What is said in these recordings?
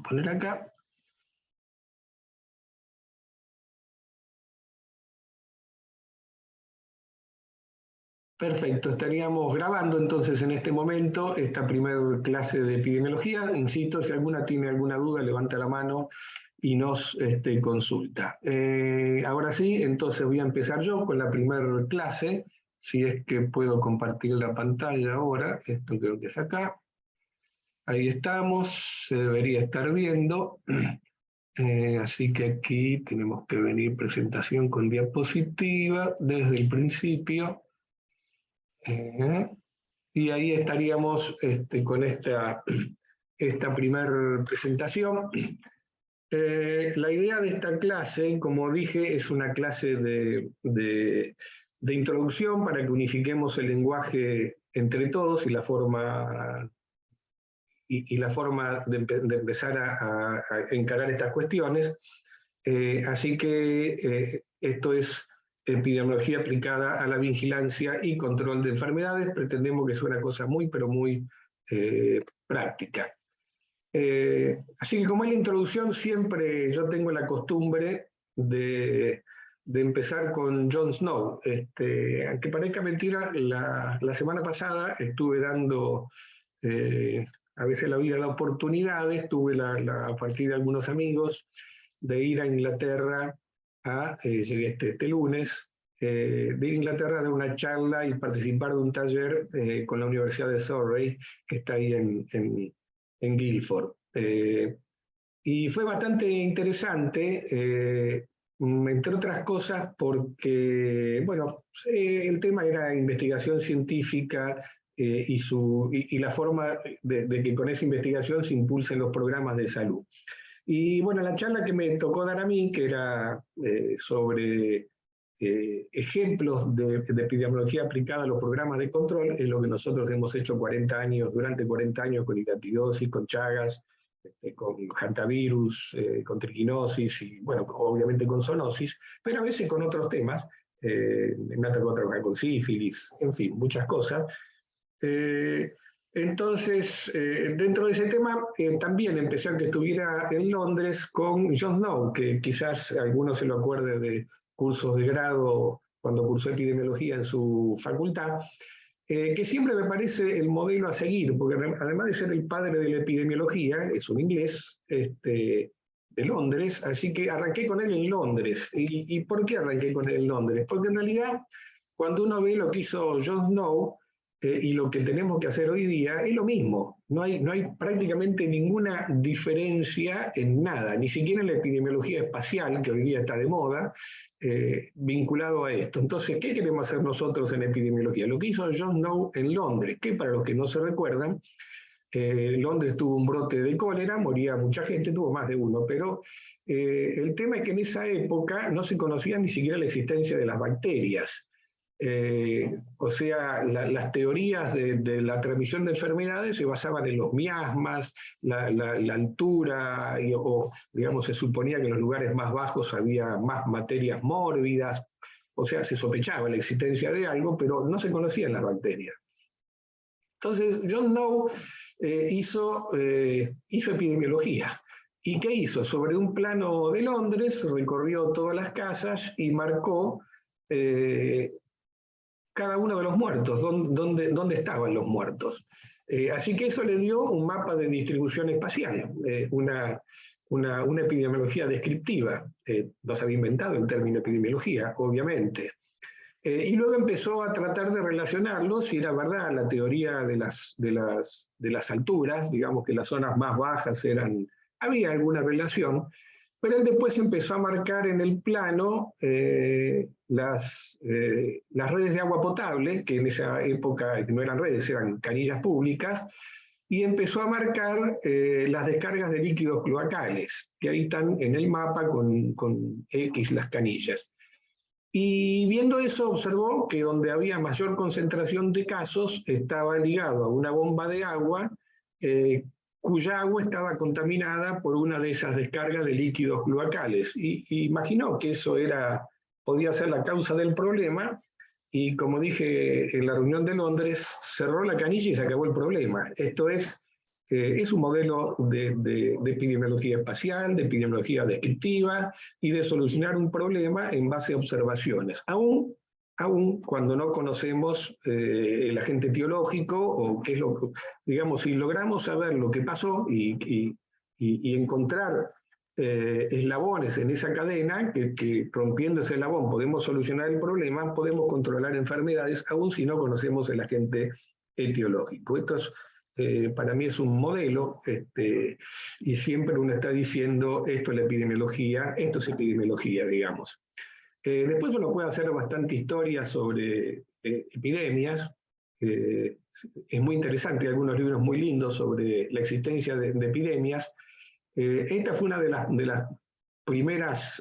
poner acá. Perfecto, estaríamos grabando entonces en este momento esta primera clase de epidemiología. Insisto, si alguna tiene alguna duda, levanta la mano y nos consulta. Ahora sí, entonces voy a empezar yo con la primera clase, si es que puedo compartir la pantalla ahora. Esto creo que es acá. Ahí estamos, se debería estar viendo. Así que aquí tenemos que venir presentación con diapositiva desde el principio. Y ahí estaríamos con esta primera presentación. La idea de esta clase, como dije, es una clase de introducción para que unifiquemos el lenguaje entre todos y la forma de empezar a encarar estas cuestiones. Así que esto es epidemiología aplicada a la vigilancia y control de enfermedades. Pretendemos que sea una cosa muy, pero muy práctica. Así que como es la introducción, siempre yo tengo la costumbre de empezar con Jon Snow. Aunque parezca mentira, la semana pasada estuve dando, a veces la vida da oportunidades, tuve a partir de algunos amigos, de ir a Inglaterra, llegué este lunes, de ir a Inglaterra a dar una charla y participar de un taller con la Universidad de Surrey, que está ahí en Guildford. Y fue bastante interesante, entre otras cosas porque, bueno, el tema era investigación científica y la forma de que con esa investigación se impulsen los programas de salud. Y bueno, la charla que me tocó dar a mí, que era sobre ejemplos de epidemiología aplicada a los programas de control, es lo que nosotros hemos hecho durante 40 años con hidatidosis, con Chagas, con hantavirus, con triquinosis y bueno, obviamente con zoonosis, pero a veces con otros temas. Me ha tocado trabajar con sífilis, en fin, muchas cosas. Entonces, dentro de ese tema, también empecé a que estuviera en Londres con Jon Snow, que quizás algunos se lo acuerde de cursos de grado cuando cursó epidemiología en su facultad, que siempre me parece el modelo a seguir, porque además de ser el padre de la epidemiología, es un inglés de Londres, así que arranqué con él en Londres. ¿Y por qué arranqué con él en Londres? Porque en realidad, cuando uno ve lo que hizo Jon Snow, y lo que tenemos que hacer hoy día es lo mismo. No hay prácticamente ninguna diferencia en nada, ni siquiera en la epidemiología espacial, que hoy día está de moda, vinculado a esto. Entonces, ¿qué queremos hacer nosotros en epidemiología? Lo que hizo Jon Snow en Londres, que para los que no se recuerdan, Londres tuvo un brote de cólera, moría mucha gente, tuvo más de uno, pero el tema es que en esa época no se conocía ni siquiera la existencia de las bacterias. O sea, las teorías de la transmisión de enfermedades se basaban en los miasmas, la altura, o digamos, se suponía que en los lugares más bajos había más materias mórbidas, o sea, se sospechaba la existencia de algo, pero no se conocían las bacterias. Entonces, Jon Snow hizo epidemiología. ¿Y qué hizo? Sobre un plano de Londres, recorrió todas las casas y marcó cada uno de los muertos, dónde estaban los muertos. Así que eso le dio un mapa de distribución espacial, una epidemiología descriptiva. No se había inventado el término epidemiología, obviamente. Y luego empezó a tratar de relacionarlo, si era verdad la teoría de las alturas, digamos que las zonas más bajas había alguna relación, pero él después empezó a marcar en el plano las redes de agua potable, que en esa época no eran redes, eran canillas públicas, y empezó a marcar las descargas de líquidos cloacales, que ahí están en el mapa con X las canillas. Y viendo eso observó que donde había mayor concentración de casos estaba ligado a una bomba de agua cuya agua estaba contaminada por una de esas descargas de líquidos cloacales. Y imaginó que eso podía ser la causa del problema, y como dije en la reunión de Londres, cerró la canilla y se acabó el problema. Esto es, es un modelo de epidemiología espacial, de epidemiología descriptiva y de solucionar un problema en base a observaciones, aún cuando no conocemos el agente etiológico o qué es lo que, digamos, si logramos saber lo que pasó y encontrar eslabones en esa cadena, que rompiendo ese eslabón podemos solucionar el problema, podemos controlar enfermedades, aún si no conocemos el agente etiológico. Esto es, para mí es un modelo, y siempre uno está diciendo, esto es la epidemiología, esto es epidemiología, digamos. Después uno puede hacer bastante historia sobre epidemias. Es muy interesante, hay algunos libros muy lindos sobre la existencia de epidemias. Esta fue una de las primeras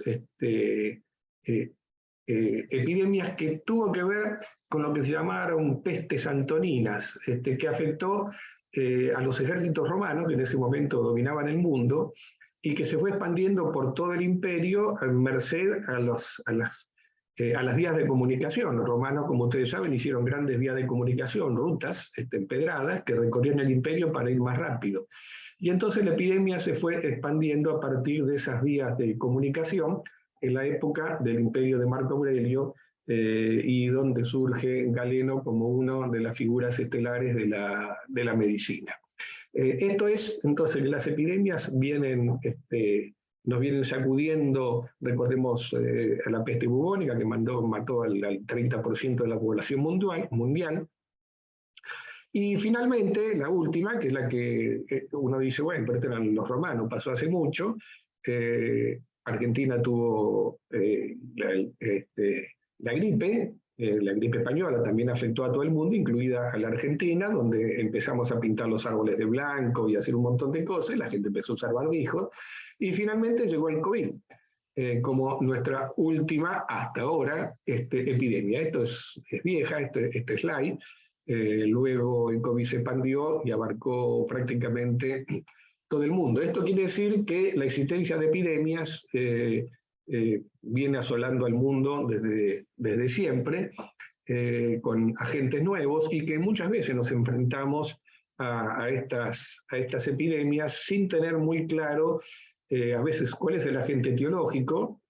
epidemias que tuvo que ver con lo que se llamaron pestes antoninas, que afectó a los ejércitos romanos, que en ese momento dominaban el mundo, y que se fue expandiendo por todo el imperio a merced a las vías de comunicación. Los romanos, como ustedes saben, hicieron grandes vías de comunicación, rutas empedradas, que recorrían el imperio para ir más rápido. Y entonces la epidemia se fue expandiendo a partir de esas vías de comunicación en la época del imperio de Marco Aurelio, y donde surge Galeno como una de las figuras estelares de la medicina. Esto es, entonces, que las epidemias nos vienen sacudiendo, recordemos a la peste bubónica, que mató al 30% de la población mundial. Y finalmente, la última, que es la que uno dice, bueno, pero estos eran los romanos, pasó hace mucho. Argentina tuvo la gripe española también afectó a todo el mundo, incluida a la Argentina, donde empezamos a pintar los árboles de blanco y a hacer un montón de cosas, y la gente empezó a usar barbijos, y finalmente llegó el COVID, como nuestra última, hasta ahora, epidemia. Esto es vieja, este slide. Luego el COVID se expandió y abarcó prácticamente todo el mundo. Esto quiere decir que la existencia de epidemias viene asolando al mundo desde siempre, con agentes nuevos, y que muchas veces nos enfrentamos a estas epidemias sin tener muy claro a veces cuál es el agente etiológico.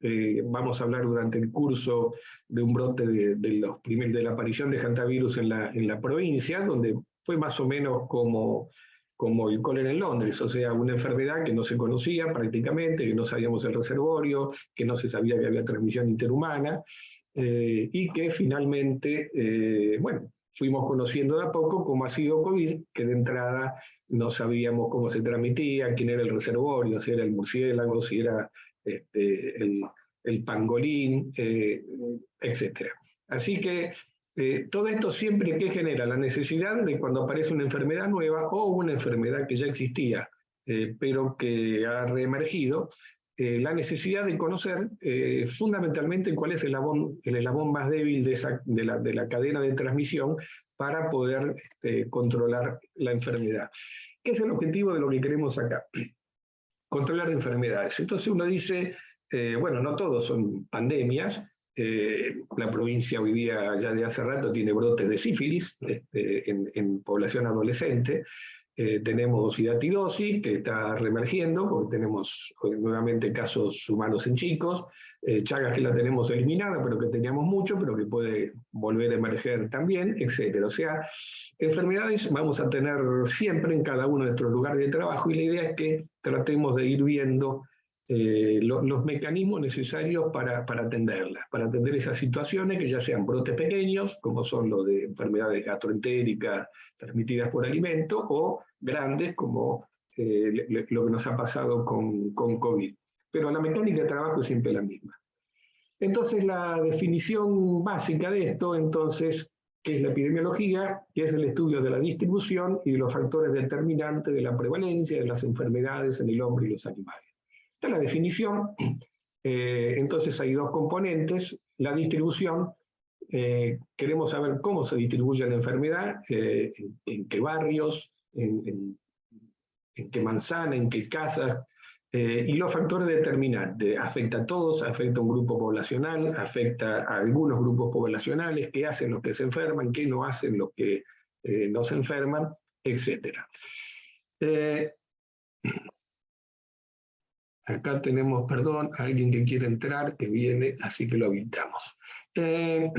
Vamos a hablar durante el curso de un brote de la aparición de hantavirus en la provincia, donde fue más o menos como el cólera en Londres, o sea, una enfermedad que no se conocía prácticamente, que no sabíamos el reservorio, que no se sabía que había transmisión interhumana, y que finalmente, bueno, fuimos conociendo de a poco cómo ha sido COVID, que de entrada no sabíamos cómo se transmitía, quién era el reservorio, si era el murciélago, si era el pangolín, etc. Así que todo esto siempre que genera la necesidad de cuando aparece una enfermedad nueva o una enfermedad que ya existía, pero que ha reemergido, la necesidad de conocer fundamentalmente cuál es el eslabón más débil de la cadena de transmisión para poder controlar la enfermedad. ¿Qué es el objetivo de lo que queremos acá? Controlar enfermedades. Entonces uno dice, bueno, no todos son pandemias. La provincia hoy día, ya de hace rato, tiene brotes de sífilis en población adolescente. Tenemos hidatidosis, que está reemergiendo, porque tenemos nuevamente casos humanos en chicos. Chagas, que la tenemos eliminada, pero que teníamos mucho, pero que puede volver a emerger también, etc. O sea, enfermedades vamos a tener siempre en cada uno de nuestros lugares de trabajo, y la idea es que tratemos de ir viendo los mecanismos necesarios para atenderlas, para atender esas situaciones, que ya sean brotes pequeños, como son los de enfermedades gastroentéricas transmitidas por alimento, o grandes, como lo que nos ha pasado con COVID. Pero la mecánica de trabajo es siempre la misma. Entonces, la definición básica de esto, entonces, que es la epidemiología, que es el estudio de la distribución y de los factores determinantes de la prevalencia de las enfermedades en el hombre y los animales. Esta es la definición. Entonces hay dos componentes. La distribución, queremos saber cómo se distribuye la enfermedad, en qué barrios, en qué manzana, en qué casas, y los factores determinantes. Afecta a todos, afecta a un grupo poblacional, afecta a algunos grupos poblacionales, qué hacen los que se enferman, qué no hacen los que no se enferman, etc. Eh, Acá tenemos, perdón, a alguien que quiere entrar, que viene, así que lo habilitamos. Eh,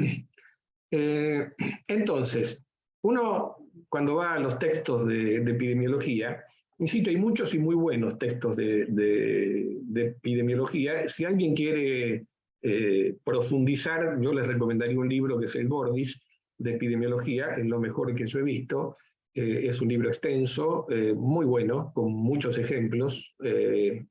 eh, entonces, uno cuando va a los textos de epidemiología, insisto, hay muchos y muy buenos textos de epidemiología. Si alguien quiere profundizar, yo les recomendaría un libro que es el Bordis de epidemiología, es lo mejor que yo he visto. Es un libro extenso, muy bueno, con muchos ejemplos.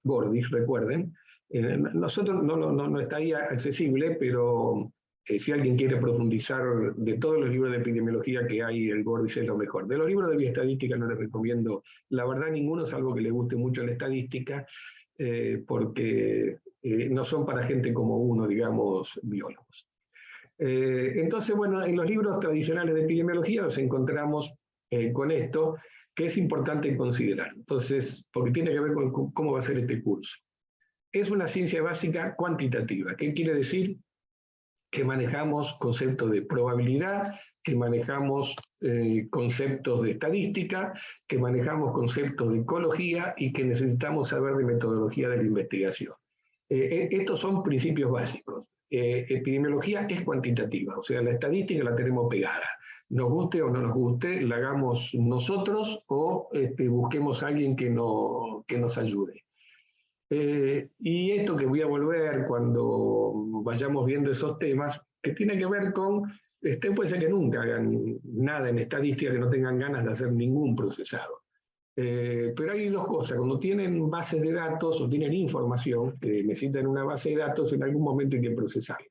Bordis, recuerden. Nosotros no está ahí accesible, pero si alguien quiere profundizar de todos los libros de epidemiología que hay, el Bordis es lo mejor. De los libros de bioestadística no les recomiendo, la verdad, ninguno, salvo que le guste mucho la estadística, porque no son para gente como uno, digamos, biólogos. Entonces, bueno, en los libros tradicionales de epidemiología nos encontramos con esto, que es importante considerar. Entonces, porque tiene que ver con cómo va a ser este curso. Es una ciencia básica cuantitativa. ¿Qué quiere decir? Que manejamos conceptos de probabilidad, que manejamos conceptos de estadística, que manejamos conceptos de ecología y que necesitamos saber de metodología de la investigación. Estos son principios básicos. Epidemiología es cuantitativa, o sea, la estadística la tenemos pegada. Nos guste o no nos guste, la hagamos nosotros o busquemos a alguien que nos ayude. Y esto que voy a volver cuando vayamos viendo esos temas, que tiene que ver con, puede ser que nunca hagan nada en estadística, que no tengan ganas de hacer ningún procesado. Pero hay dos cosas, cuando tienen bases de datos o tienen información que necesitan una base de datos, en algún momento hay que procesarla.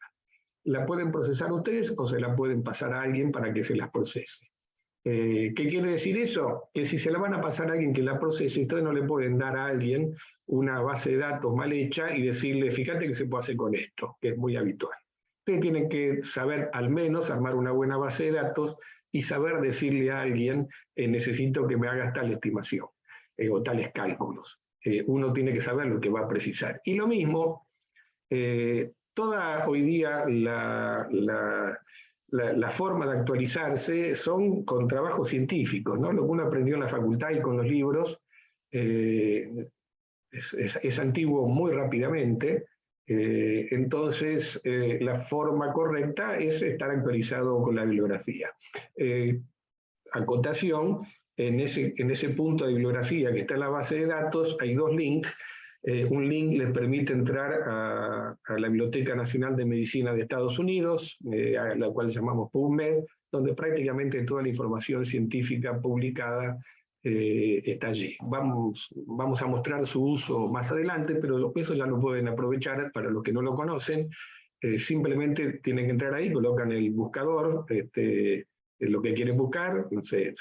La pueden procesar ustedes o se la pueden pasar a alguien para que se las procese. ¿Qué quiere decir eso? Que si se la van a pasar a alguien que la procese, ustedes no le pueden dar a alguien una base de datos mal hecha y decirle, fíjate que se puede hacer con esto, que es muy habitual. Ustedes tienen que saber al menos armar una buena base de datos y saber decirle a alguien, necesito que me hagas tal estimación o tales cálculos. Uno tiene que saber lo que va a precisar. Y lo mismo, toda hoy día la forma de actualizarse son con trabajos científicos, ¿no? Lo que uno aprendió en la facultad y con los libros es antiguo muy rápidamente, entonces la forma correcta es estar actualizado con la bibliografía. Acotación, en ese punto de bibliografía que está en la base de datos hay dos links. Un link les permite entrar a la Biblioteca Nacional de Medicina de Estados Unidos, a la cual llamamos PubMed, donde prácticamente toda la información científica publicada está allí. Vamos a mostrar su uso más adelante, pero eso ya lo pueden aprovechar para los que no lo conocen. Simplemente tienen que entrar ahí, colocan el buscador, lo que quieren buscar, no sé,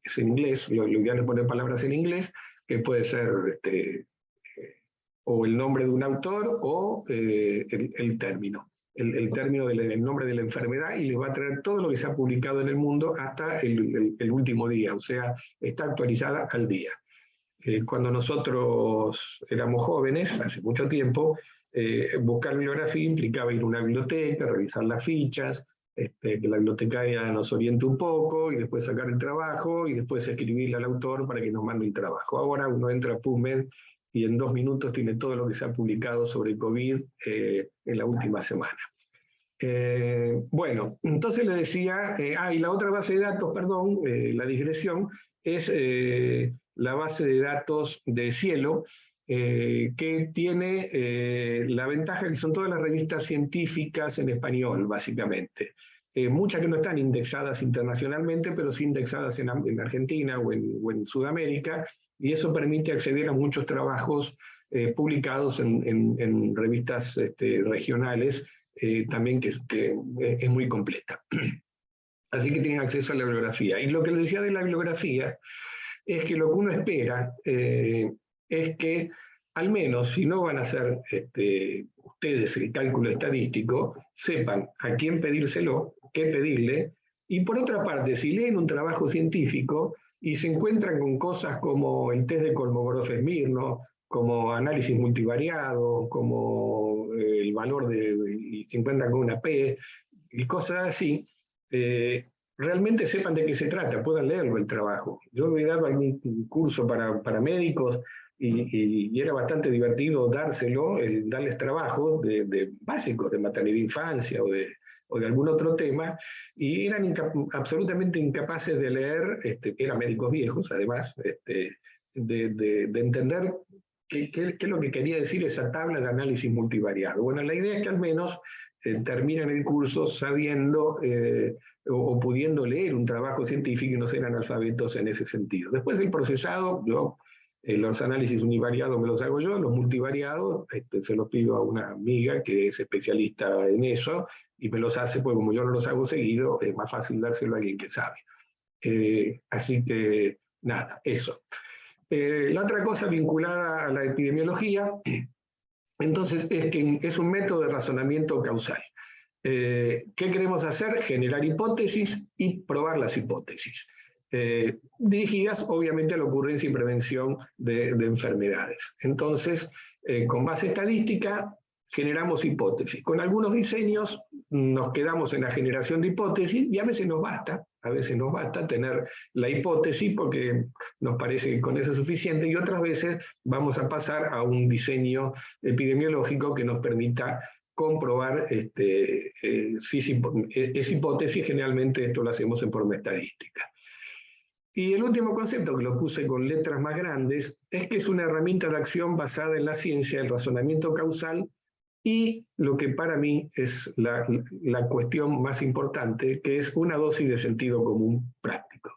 es en inglés, lo ideal es poner palabras en inglés, que puede ser o el nombre de un autor o el término. El término del nombre de la enfermedad y les va a traer todo lo que se ha publicado en el mundo hasta el último día, o sea, está actualizada al día. Cuando nosotros éramos jóvenes, hace mucho tiempo, buscar bibliografía implicaba ir a una biblioteca, revisar las fichas, que la bibliotecaria nos oriente un poco y después sacar el trabajo y después escribirle al autor para que nos mande el trabajo. Ahora uno entra a PubMed y en 2 minutos tiene todo lo que se ha publicado sobre COVID en la última semana. Bueno, entonces le decía, y la otra base de datos, perdón, la digresión, es la base de datos de Cielo, que tiene la ventaja que son todas las revistas científicas en español, básicamente. Muchas que no están indexadas internacionalmente, pero sí indexadas en Argentina o en Sudamérica, y eso permite acceder a muchos trabajos publicados en revistas regionales, también que es muy completa. Así que tienen acceso a la bibliografía. Y lo que les decía de la bibliografía es que lo que uno espera es que, al menos si no van a hacer ustedes el cálculo estadístico, sepan a quién pedírselo, qué pedirle, y por otra parte, si leen un trabajo científico y se encuentran con cosas como el test de Kolmogorov-Smirnov, como análisis multivariado, como el valor y se encuentran con una P, y cosas así, realmente sepan de qué se trata, puedan leerlo el trabajo. Yo he dado algún curso para médicos y era bastante divertido dárselo, darles trabajo de básicos, de maternidad e infancia o de algún otro tema, y eran absolutamente incapaces de leer, eran médicos viejos además, de entender qué es lo que quería decir esa tabla de análisis multivariado. Bueno, la idea es que al menos terminen el curso sabiendo o pudiendo leer un trabajo científico y no sean analfabetos en ese sentido. Después el procesado, los análisis univariados me los hago yo, los multivariados se los pido a una amiga que es especialista en eso y me los hace, pues como yo no los hago seguido, es más fácil dárselo a alguien que sabe. Así que nada, eso. La otra cosa vinculada a la epidemiología, entonces, es que es un método de razonamiento causal. ¿Qué queremos hacer? Generar hipótesis y probar las hipótesis, dirigidas obviamente a la ocurrencia y prevención de enfermedades. Entonces, con base estadística, generamos hipótesis. Con algunos diseños nos quedamos en la generación de hipótesis y a veces nos basta tener la hipótesis porque nos parece que con eso es suficiente y otras veces vamos a pasar a un diseño epidemiológico que nos permita comprobar si es hipótesis. Generalmente esto lo hacemos en forma estadística. Y el último concepto, que lo puse con letras más grandes, es que es una herramienta de acción basada en la ciencia, el razonamiento causal, y lo que para mí es la cuestión más importante, que es una dosis de sentido común práctico.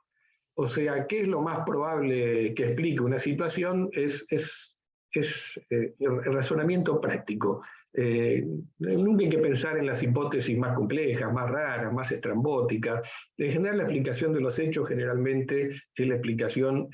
O sea, ¿qué es lo más probable que explique una situación? Es el razonamiento práctico. Nunca hay que pensar en las hipótesis más complejas, más raras, más estrambóticas. En general, la explicación de los hechos generalmente es la explicación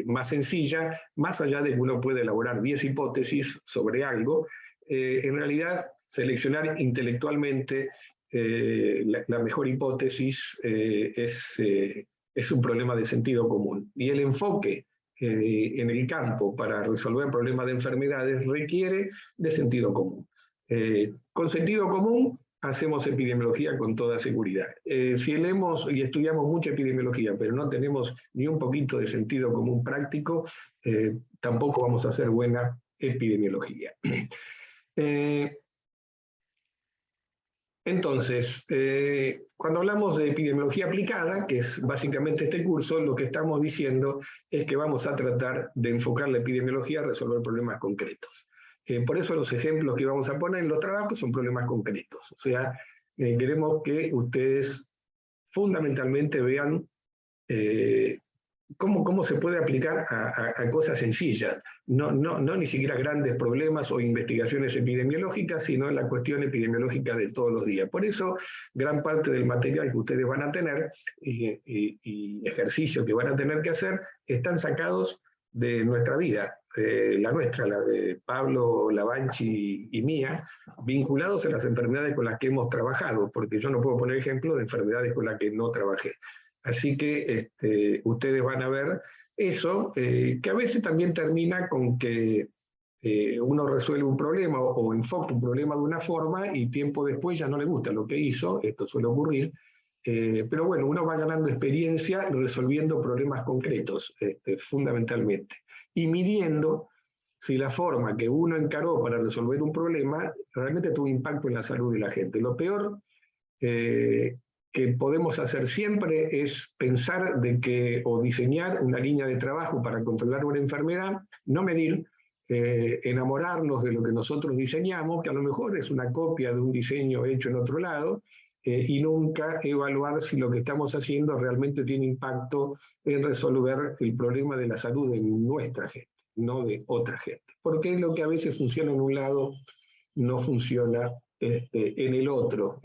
más sencilla, más allá de que uno puede elaborar 10 hipótesis sobre algo. En realidad, seleccionar intelectualmente la mejor hipótesis es un problema de sentido común. Y el enfoque en el campo para resolver problemas de enfermedades requiere de sentido común. Con sentido común hacemos epidemiología con toda seguridad. Si leemos y estudiamos mucha epidemiología, pero no tenemos ni un poquito de sentido común práctico, tampoco vamos a hacer buena epidemiología. Entonces, cuando hablamos de epidemiología aplicada, que es básicamente este curso, lo que estamos diciendo es que vamos a tratar de enfocar la epidemiología a resolver problemas concretos. Por eso los ejemplos que vamos a poner en los trabajos son problemas concretos. O sea, queremos que ustedes fundamentalmente vean cómo se puede aplicar a cosas sencillas, no ni siquiera grandes problemas o investigaciones epidemiológicas, sino en la cuestión epidemiológica de todos los días. Por eso, gran parte del material que ustedes van a tener y ejercicios que van a tener que hacer están sacados de nuestra vida, la nuestra, la de Pablo Lavanchi y mía, vinculados a las enfermedades con las que hemos trabajado, porque yo no puedo poner ejemplos de enfermedades con las que no trabajé. Así que ustedes van a ver eso, que a veces también termina con que uno resuelve un problema o enfoca un problema de una forma y tiempo después ya no le gusta lo que hizo, esto suele ocurrir, pero bueno, uno va ganando experiencia resolviendo problemas concretos, fundamentalmente, y midiendo si la forma que uno encaró para resolver un problema realmente tuvo impacto en la salud de la gente. Lo peor que podemos hacer siempre es pensar o diseñar una línea de trabajo para controlar una enfermedad, no medir, enamorarnos de lo que nosotros diseñamos, que a lo mejor es una copia de un diseño hecho en otro lado, y nunca evaluar si lo que estamos haciendo realmente tiene impacto en resolver el problema de la salud de nuestra gente, no de otra gente. Porque lo que a veces funciona en un lado no funciona en el otro.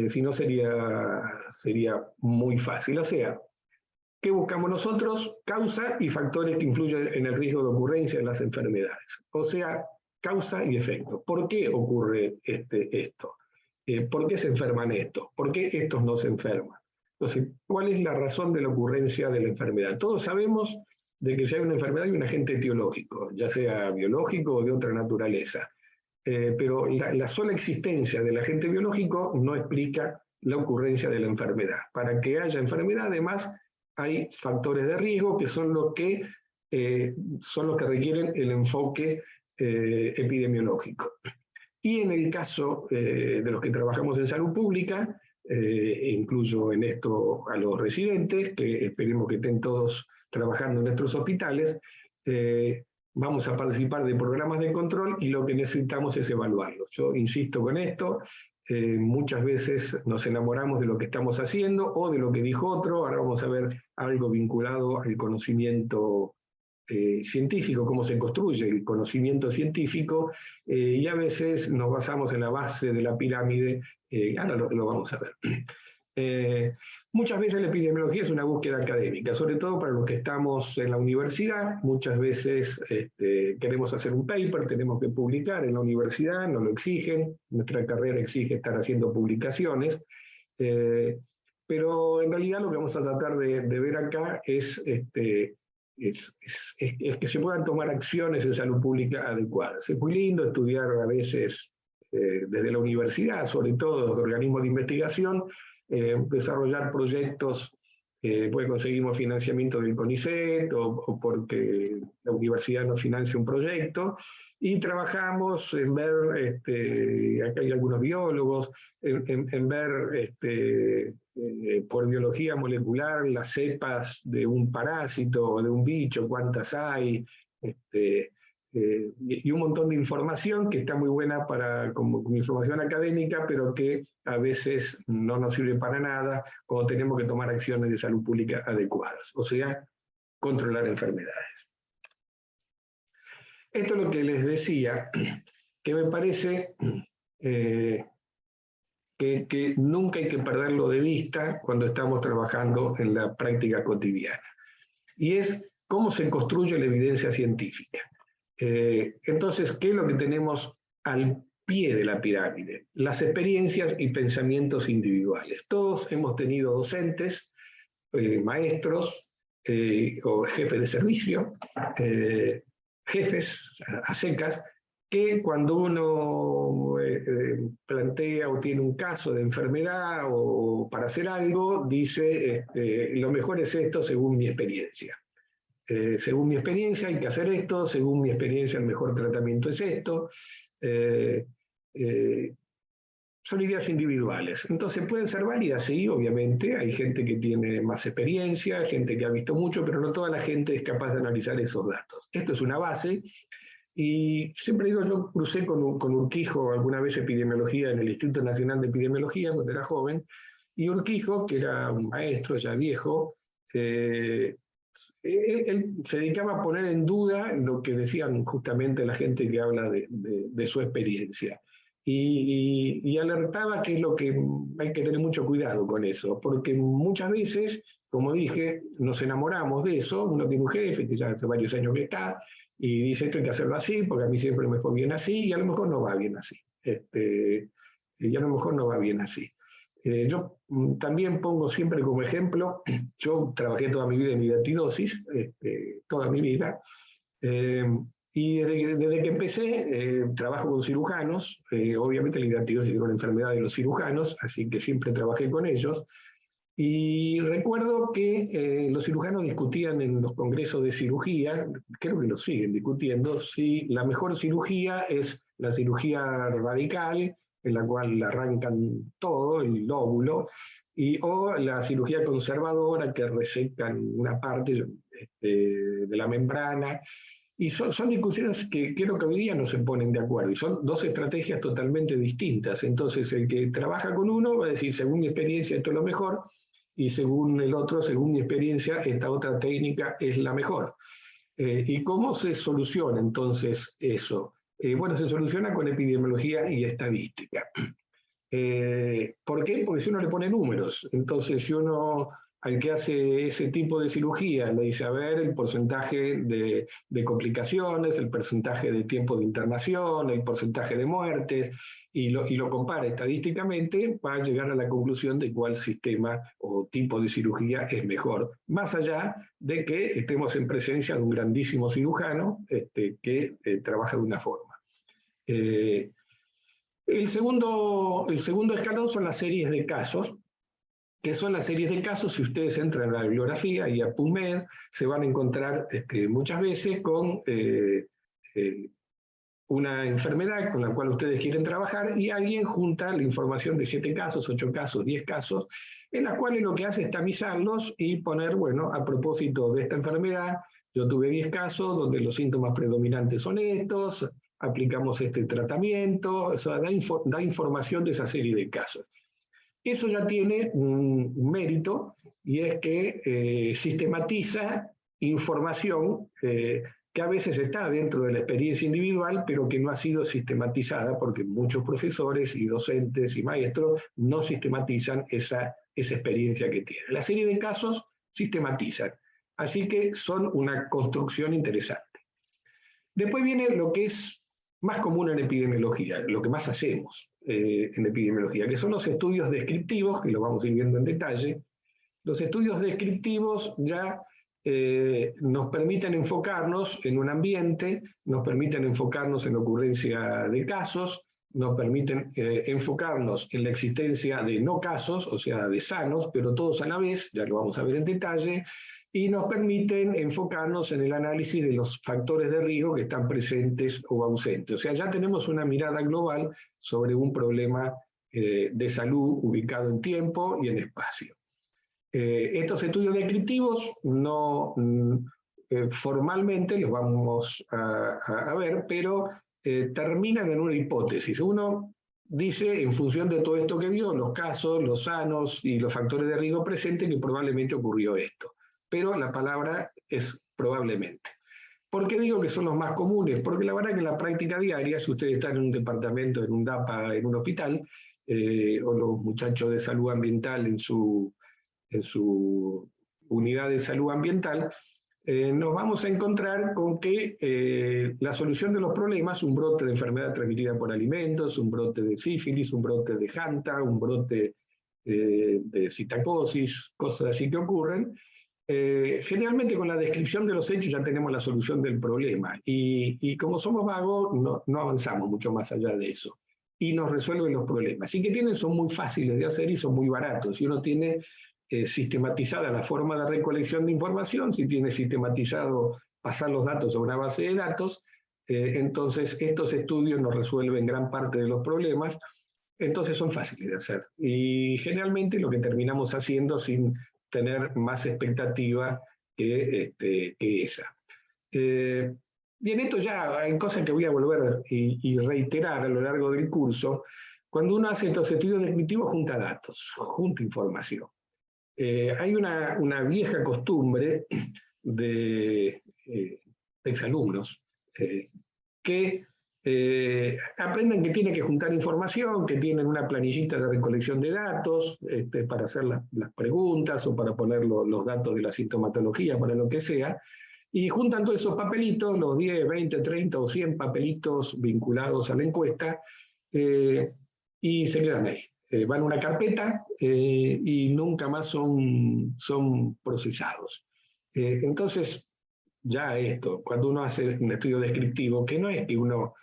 Si no sería muy fácil. O sea, ¿qué buscamos nosotros? Causa y factores que influyen en el riesgo de ocurrencia de las enfermedades. O sea, causa y efecto. ¿Por qué ocurre esto? ¿Por qué se enferman estos? ¿Por qué estos no se enferman? Entonces, ¿cuál es la razón de la ocurrencia de la enfermedad? Todos sabemos de que si hay una enfermedad hay un agente etiológico, ya sea biológico o de otra naturaleza. Pero la sola existencia del agente biológico no explica la ocurrencia de la enfermedad. Para que haya enfermedad, además, hay factores de riesgo que son los que requieren el enfoque epidemiológico. Y en el caso de los que trabajamos en salud pública, incluyo en esto a los residentes, que esperemos que estén todos trabajando en nuestros hospitales, vamos a participar de programas de control y lo que necesitamos es evaluarlos. Yo insisto con esto, muchas veces nos enamoramos de lo que estamos haciendo o de lo que dijo otro. Ahora vamos a ver algo vinculado al conocimiento científico, cómo se construye el conocimiento científico, y a veces nos basamos en la base de la pirámide. Ahora lo vamos a ver. Muchas veces la epidemiología es una búsqueda académica, sobre todo para los que estamos en la universidad. Muchas veces queremos hacer un paper, tenemos que publicar en la universidad, nos lo exigen, nuestra carrera exige estar haciendo publicaciones, pero en realidad lo que vamos a tratar de ver acá es que se puedan tomar acciones en salud pública adecuadas. Es muy lindo estudiar a veces desde la universidad, sobre todo los organismos de investigación, desarrollar proyectos, porque conseguimos financiamiento del CONICET o porque la universidad nos financia un proyecto, y trabajamos en ver, acá hay algunos biólogos, en ver por biología molecular las cepas de un parásito o de un bicho, cuántas hay, y un montón de información que está muy buena como información académica, pero que a veces no nos sirve para nada cuando tenemos que tomar acciones de salud pública adecuadas, o sea, controlar enfermedades. Esto es lo que les decía, que me parece que nunca hay que perderlo de vista cuando estamos trabajando en la práctica cotidiana, y es cómo se construye la evidencia científica. Entonces, ¿qué es lo que tenemos al pie de la pirámide? Las experiencias y pensamientos individuales. Todos hemos tenido docentes, maestros o jefes de servicio, jefes a secas, que cuando uno plantea o tiene un caso de enfermedad o para hacer algo, dice, lo mejor es esto según mi experiencia. Según mi experiencia hay que hacer esto, según mi experiencia el mejor tratamiento es esto. Son ideas individuales. Entonces pueden ser válidas, sí, obviamente. Hay gente que tiene más experiencia, gente que ha visto mucho, pero no toda la gente es capaz de analizar esos datos. Esto es una base, y siempre digo, yo crucé con Urquijo alguna vez epidemiología en el Instituto Nacional de Epidemiología cuando era joven, y Urquijo, que era un maestro ya viejo, él se dedicaba a poner en duda lo que decían justamente la gente que habla de su experiencia. Y alertaba que es lo que hay que tener mucho cuidado con eso, porque muchas veces, como dije, nos enamoramos de eso. Uno tiene un jefe que ya hace varios años que está, y dice, esto hay que hacerlo así, porque a mí siempre me fue bien así, y a lo mejor no va bien así. Y a lo mejor no va bien así. Yo también pongo siempre como ejemplo, yo trabajé toda mi vida en hidatidosis, toda mi vida, y desde que empecé trabajo con cirujanos. Obviamente la hidatidosis es una enfermedad de los cirujanos, así que siempre trabajé con ellos, y recuerdo que los cirujanos discutían en los congresos de cirugía, creo que lo siguen discutiendo, si la mejor cirugía es la cirugía radical, en la cual arrancan todo, el lóbulo, o la cirugía conservadora, que resecan una parte de la membrana. Y son discusiones que creo que hoy día no se ponen de acuerdo, y son dos estrategias totalmente distintas. Entonces el que trabaja con uno va a decir, según mi experiencia esto es lo mejor, y según el otro, según mi experiencia, esta otra técnica es la mejor. ¿Y cómo se soluciona entonces eso? Bueno, se soluciona con epidemiología y estadística. ¿Por qué? Porque si uno le pone números, entonces si uno al que hace ese tipo de cirugía le dice, a ver, el porcentaje de complicaciones, el porcentaje de tiempo de internación, el porcentaje de muertes, y lo compara estadísticamente, va a llegar a la conclusión de cuál sistema o tipo de cirugía es mejor, más allá de que estemos en presencia de un grandísimo cirujano que trabaja de una forma. El segundo escalón son las series de casos, que son las series de casos. Si ustedes entran a la bibliografía y a PubMed, se van a encontrar muchas veces con una enfermedad con la cual ustedes quieren trabajar y alguien junta la información de 7 casos, 8 casos, 10 casos, en las cuales lo que hace es tamizarlos y poner, bueno, a propósito de esta enfermedad, yo tuve 10 casos donde los síntomas predominantes son estos, aplicamos este tratamiento, o sea, da información de esa serie de casos. Eso ya tiene un mérito, y es que sistematiza información que a veces está dentro de la experiencia individual, pero que no ha sido sistematizada, porque muchos profesores y docentes y maestros no sistematizan esa experiencia que tienen. La serie de casos sistematizan, así que son una construcción interesante. Después viene lo que es más común en epidemiología, lo que más hacemos en epidemiología, que son los estudios descriptivos, que lo vamos a ir viendo en detalle. Los estudios descriptivos ya nos permiten enfocarnos en un ambiente, nos permiten enfocarnos en la ocurrencia de casos, nos permiten enfocarnos en la existencia de no casos, o sea, de sanos, pero todos a la vez, ya lo vamos a ver en detalle, y nos permiten enfocarnos en el análisis de los factores de riesgo que están presentes o ausentes. O sea, ya tenemos una mirada global sobre un problema de salud ubicado en tiempo y en espacio. Estos estudios descriptivos no formalmente los vamos a ver, pero terminan en una hipótesis. Uno dice, en función de todo esto que vio, los casos, los sanos y los factores de riesgo presentes, que probablemente ocurrió esto. Pero la palabra es probablemente. ¿Por qué digo que son los más comunes? Porque la verdad que en la práctica diaria, si ustedes están en un departamento, en un DAPA, en un hospital, o los muchachos de salud ambiental en su unidad de salud ambiental, nos vamos a encontrar con que la solución de los problemas, un brote de enfermedad transmitida por alimentos, un brote de sífilis, un brote de Hanta, un brote de citacosis, cosas así que ocurren, generalmente con la descripción de los hechos ya tenemos la solución del problema, y como somos vagos no avanzamos mucho más allá de eso, y nos resuelven los problemas. Y que son muy fáciles de hacer y son muy baratos. Si uno tiene sistematizada la forma de recolección de información, si tiene sistematizado pasar los datos a una base de datos, entonces estos estudios nos resuelven gran parte de los problemas, entonces son fáciles de hacer. Y generalmente lo que terminamos haciendo sin tener más expectativa que esa. Y en esto ya hay cosas que voy a volver y reiterar a lo largo del curso. Cuando uno hace estos estudios descriptivos, junta datos, junta información. Hay una vieja costumbre de exalumnos que aprenden que tienen que juntar información, que tienen una planillita de recolección de datos para hacer las preguntas o para poner los datos de la sintomatología, para lo que sea, y juntan todos esos papelitos, los 10, 20, 30 o 100 papelitos vinculados a la encuesta, y se quedan ahí. Van a una carpeta y nunca más son procesados. Entonces, ya esto, cuando uno hace un estudio descriptivo, que no es que uno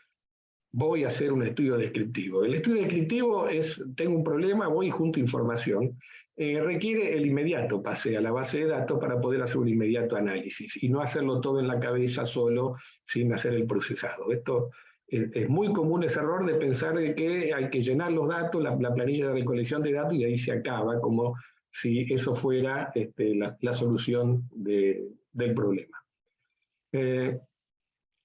voy a hacer un estudio descriptivo. El estudio descriptivo es, tengo un problema, voy y junto información. Requiere el inmediato pase a la base de datos para poder hacer un inmediato análisis y no hacerlo todo en la cabeza solo sin hacer el procesado. Esto es muy común, ese error de pensar de que hay que llenar los datos, la planilla de recolección de datos, y ahí se acaba, como si eso fuera la solución del problema.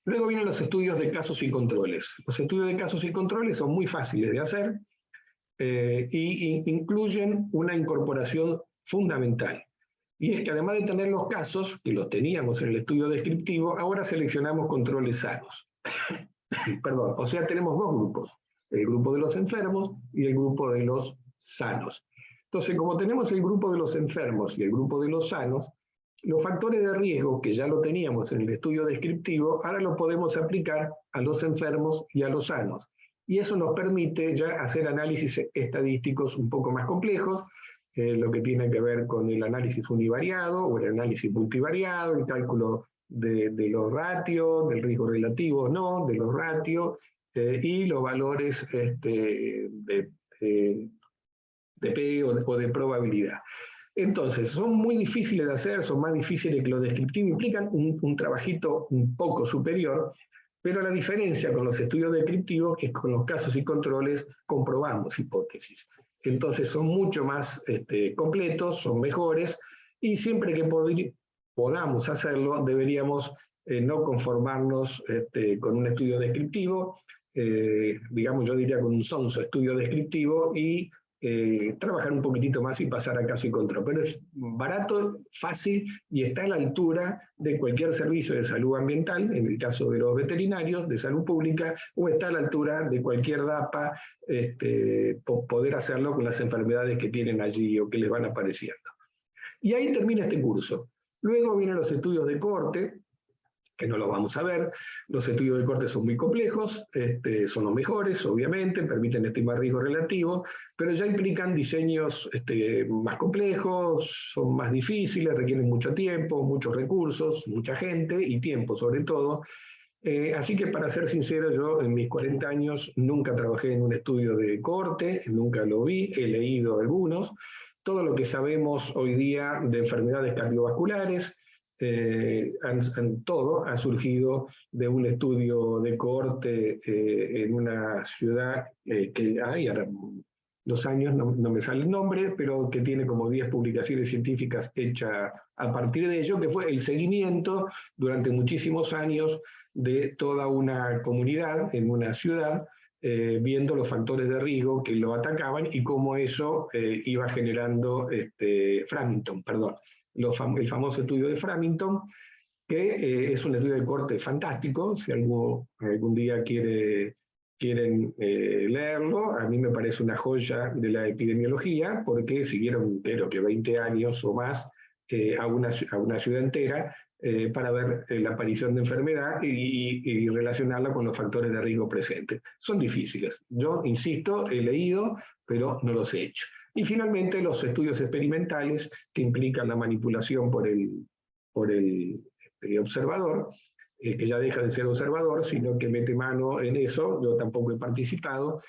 Luego vienen los estudios de casos y controles. Los estudios de casos y controles son muy fáciles de hacer y incluyen una incorporación fundamental. Y es que además de tener los casos, que los teníamos en el estudio descriptivo, ahora seleccionamos controles sanos. Perdón, o sea, tenemos dos grupos, el grupo de los enfermos y el grupo de los sanos. Entonces, como tenemos el grupo de los enfermos y el grupo de los sanos, los factores de riesgo, que ya lo teníamos en el estudio descriptivo, ahora lo podemos aplicar a los enfermos y a los sanos. Y eso nos permite ya hacer análisis estadísticos un poco más complejos, lo que tiene que ver con el análisis univariado o el análisis multivariado, el cálculo de los ratios, del riesgo relativo o no, de los ratios, y los valores de P o de probabilidad. Entonces, son muy difíciles de hacer, son más difíciles que los descriptivos, implican un trabajito un poco superior, pero la diferencia con los estudios descriptivos es que con los casos y controles comprobamos hipótesis. Entonces son mucho más completos, son mejores, y siempre que podamos hacerlo, deberíamos no conformarnos con un estudio descriptivo, digamos, yo diría con un sonso estudio descriptivo, y trabajar un poquitito más y pasar a caso y control. Pero es barato, fácil y está a la altura de cualquier servicio de salud ambiental, en el caso de los veterinarios, de salud pública, o está a la altura de cualquier DAPA, poder hacerlo con las enfermedades que tienen allí o que les van apareciendo. Y ahí termina este curso. Luego vienen los estudios de corte, que no los vamos a ver. Los estudios de corte son muy complejos, son los mejores, obviamente, permiten estimar riesgo relativo, pero ya implican diseños más complejos, son más difíciles, requieren mucho tiempo, muchos recursos, mucha gente y tiempo sobre todo. Así que, para ser sincero, yo en mis 40 años nunca trabajé en un estudio de corte, nunca lo vi, he leído algunos. Todo lo que sabemos hoy día de enfermedades cardiovasculares, todo ha surgido de un estudio de cohorte en una ciudad que hay, ahora los años no me sale el nombre, pero que tiene como 10 publicaciones científicas hechas a partir de ello, que fue el seguimiento durante muchísimos años de toda una comunidad en una ciudad, viendo los factores de riesgo que lo atacaban y cómo eso iba generando Framingham, perdón. El famoso estudio de Framingham, que es un estudio de corte fantástico. Si algún día quieren leerlo, a mí me parece una joya de la epidemiología, porque siguieron, creo que 20 años o más, a una ciudad entera para ver la aparición de enfermedad y relacionarla con los factores de riesgo presentes. Son difíciles. Yo, insisto, he leído, pero no los he hecho. Y finalmente los estudios experimentales, que implican la manipulación por el observador, que ya deja de ser observador, sino que mete mano en eso. Yo tampoco he participado,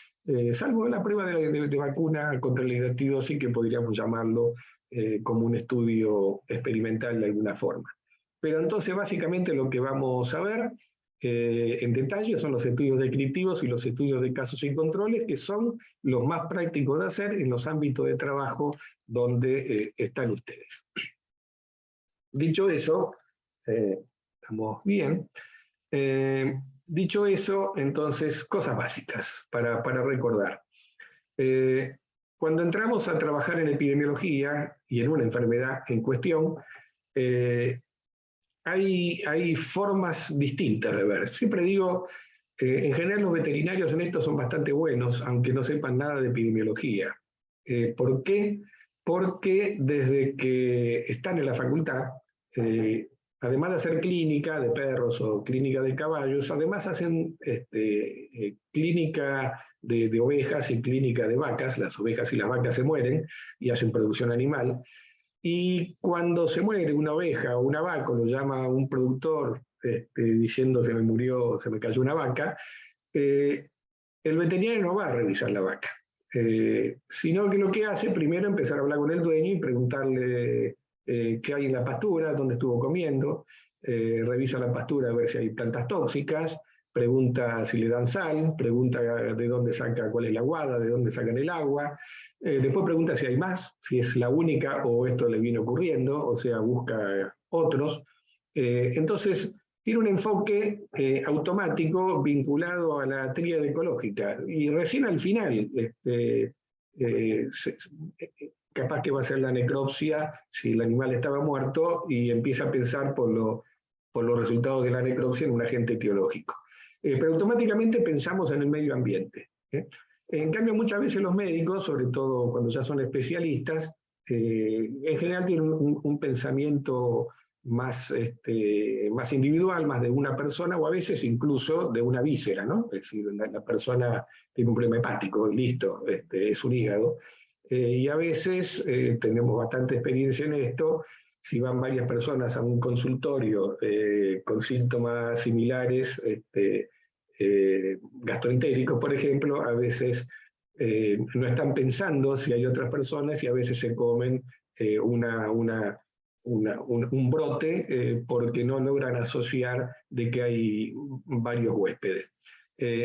salvo en la prueba de vacuna contra la hidatidosis, que podríamos llamarlo como un estudio experimental de alguna forma. Pero entonces, básicamente, lo que vamos a ver en detalle son los estudios descriptivos y los estudios de casos y controles, que son los más prácticos de hacer en los ámbitos de trabajo donde están ustedes. Dicho eso, estamos bien. Dicho eso, entonces, cosas básicas para recordar. Cuando entramos a trabajar en epidemiología y en una enfermedad en cuestión, hay formas distintas de ver. Siempre digo, en general los veterinarios en esto son bastante buenos, aunque no sepan nada de epidemiología. ¿Por qué? Porque desde que están en la facultad, además de hacer clínica de perros o clínica de caballos, además hacen clínica de ovejas y clínica de vacas. Las ovejas y las vacas se mueren y hacen producción animal. Y cuando se muere una oveja o una vaca, lo llama un productor diciendo se me cayó una vaca, el veterinario no va a revisar la vaca, sino que lo que hace primero es empezar a hablar con el dueño y preguntarle qué hay en la pastura, dónde estuvo comiendo, revisa la pastura a ver si hay plantas tóxicas, pregunta si le dan sal, pregunta de dónde saca, cuál es la aguada, de dónde sacan el agua, después pregunta si hay más, si es la única o esto le viene ocurriendo, o sea, busca otros. Entonces, tiene un enfoque automático vinculado a la tríada ecológica, y recién al final, capaz que va a ser la necropsia si el animal estaba muerto, y empieza a pensar por los resultados de la necropsia en un agente etiológico. Pero automáticamente pensamos en el medio ambiente. En cambio, muchas veces los médicos, sobre todo cuando ya son especialistas, en general tienen un pensamiento más individual, más de una persona, o a veces incluso de una víscera, ¿no? Es decir, la persona tiene un problema hepático, listo, es un hígado. Y a veces tenemos bastante experiencia en esto. Si van varias personas a un consultorio con síntomas similares, gastroentéricos, por ejemplo, a veces no están pensando si hay otras personas y a veces se comen un brote porque no logran asociar de que hay varios huéspedes.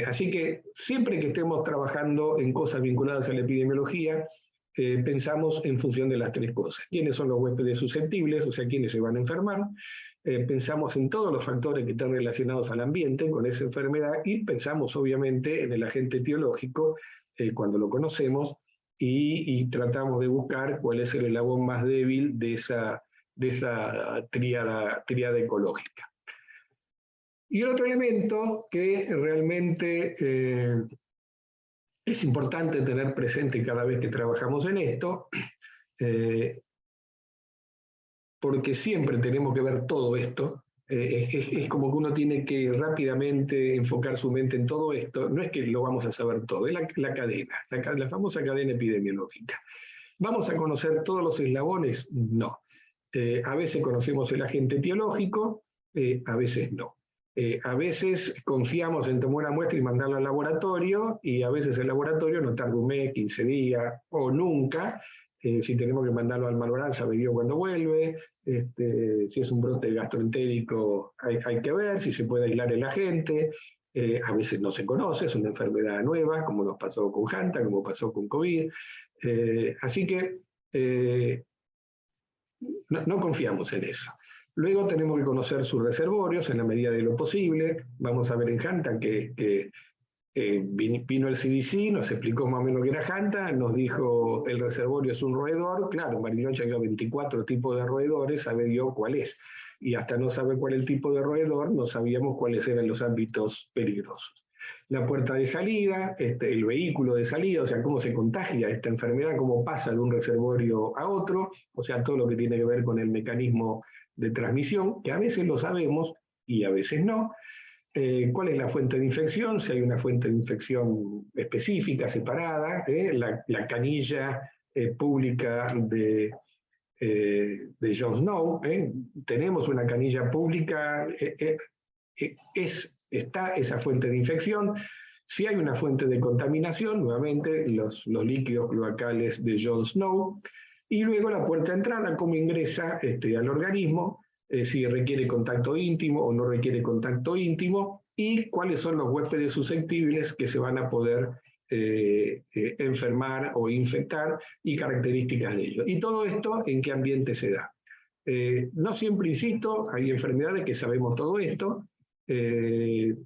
Así que siempre que estemos trabajando en cosas vinculadas a la epidemiología, pensamos en función de las tres cosas. ¿Quiénes son los huéspedes susceptibles? O sea, ¿quiénes se van a enfermar? Pensamos en todos los factores que están relacionados al ambiente con esa enfermedad y pensamos obviamente en el agente etiológico cuando lo conocemos y tratamos de buscar cuál es el eslabón más débil de esa tríada ecológica. Y el otro elemento que realmente es importante tener presente cada vez que trabajamos en esto, porque siempre tenemos que ver todo esto, es como que uno tiene que rápidamente enfocar su mente en todo esto, no es que lo vamos a saber todo, es la cadena, la famosa cadena epidemiológica. ¿Vamos a conocer todos los eslabones? No. A veces conocemos el agente etiológico, a veces no. A veces confiamos en tomar una muestra y mandarla al laboratorio, y a veces el laboratorio no tarda un mes, 15 días, o nunca. Si tenemos que mandarlo al Malbrán, sabe Dios cuándo vuelve. Si es un brote gastroentérico, hay que ver si se puede aislar el agente. A veces no se conoce, es una enfermedad nueva, como nos pasó con Hanta, como pasó con COVID. Así que no confiamos en eso. Luego tenemos que conocer sus reservorios en la medida de lo posible. Vamos a ver en Hanta que vino el CDC, nos explicó más o menos qué era Hanta, nos dijo el reservorio es un roedor. Claro, Bariloche había 24 tipos de roedores, sabe Dios cuál es. Y hasta no saber cuál es el tipo de roedor, no sabíamos cuáles eran los ámbitos peligrosos. La puerta de salida, el vehículo de salida, o sea, cómo se contagia esta enfermedad, cómo pasa de un reservorio a otro, o sea, todo lo que tiene que ver con el mecanismo de transmisión, que a veces lo sabemos y a veces no. ¿Cuál es la fuente de infección? Si hay una fuente de infección específica, separada, la canilla pública de Jon Snow, tenemos una canilla pública, está esa fuente de infección. Si hay una fuente de contaminación, nuevamente los líquidos cloacales de Jon Snow, y luego la puerta de entrada, cómo ingresa al organismo, si requiere contacto íntimo o no requiere contacto íntimo, y cuáles son los huéspedes susceptibles que se van a poder enfermar o infectar y características de ellos. Y todo esto, ¿en qué ambiente se da? No siempre, insisto, hay enfermedades que sabemos todo esto,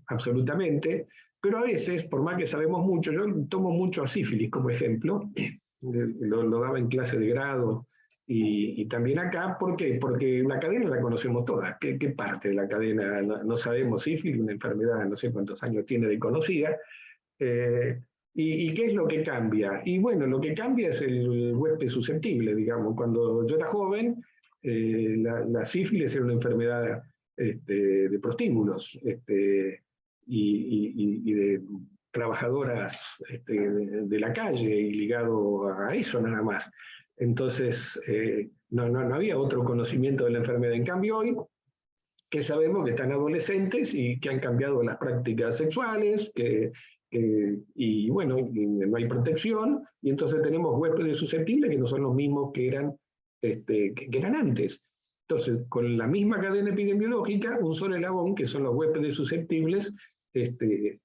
absolutamente, pero a veces, por más que sabemos mucho, yo tomo mucho a sífilis como ejemplo, lo daba en clase de grado y también acá. ¿Por qué? Porque la cadena la conocemos toda. ¿Qué parte de la cadena no sabemos? Sífilis, una enfermedad no sé cuántos años tiene de conocida. ¿Y qué es lo que cambia? Y bueno, lo que cambia es el huésped susceptible, digamos. Cuando yo era joven, la sífilis era una enfermedad de prostíbulos y de trabajadoras de la calle y ligado a eso nada más. Entonces, no había otro conocimiento de la enfermedad. En cambio, hoy, que sabemos que están adolescentes y que han cambiado las prácticas sexuales, y bueno, no hay protección, y entonces tenemos huéspedes susceptibles que no son los mismos que eran antes. Entonces, con la misma cadena epidemiológica, un solo eslabón, que son los huéspedes susceptibles,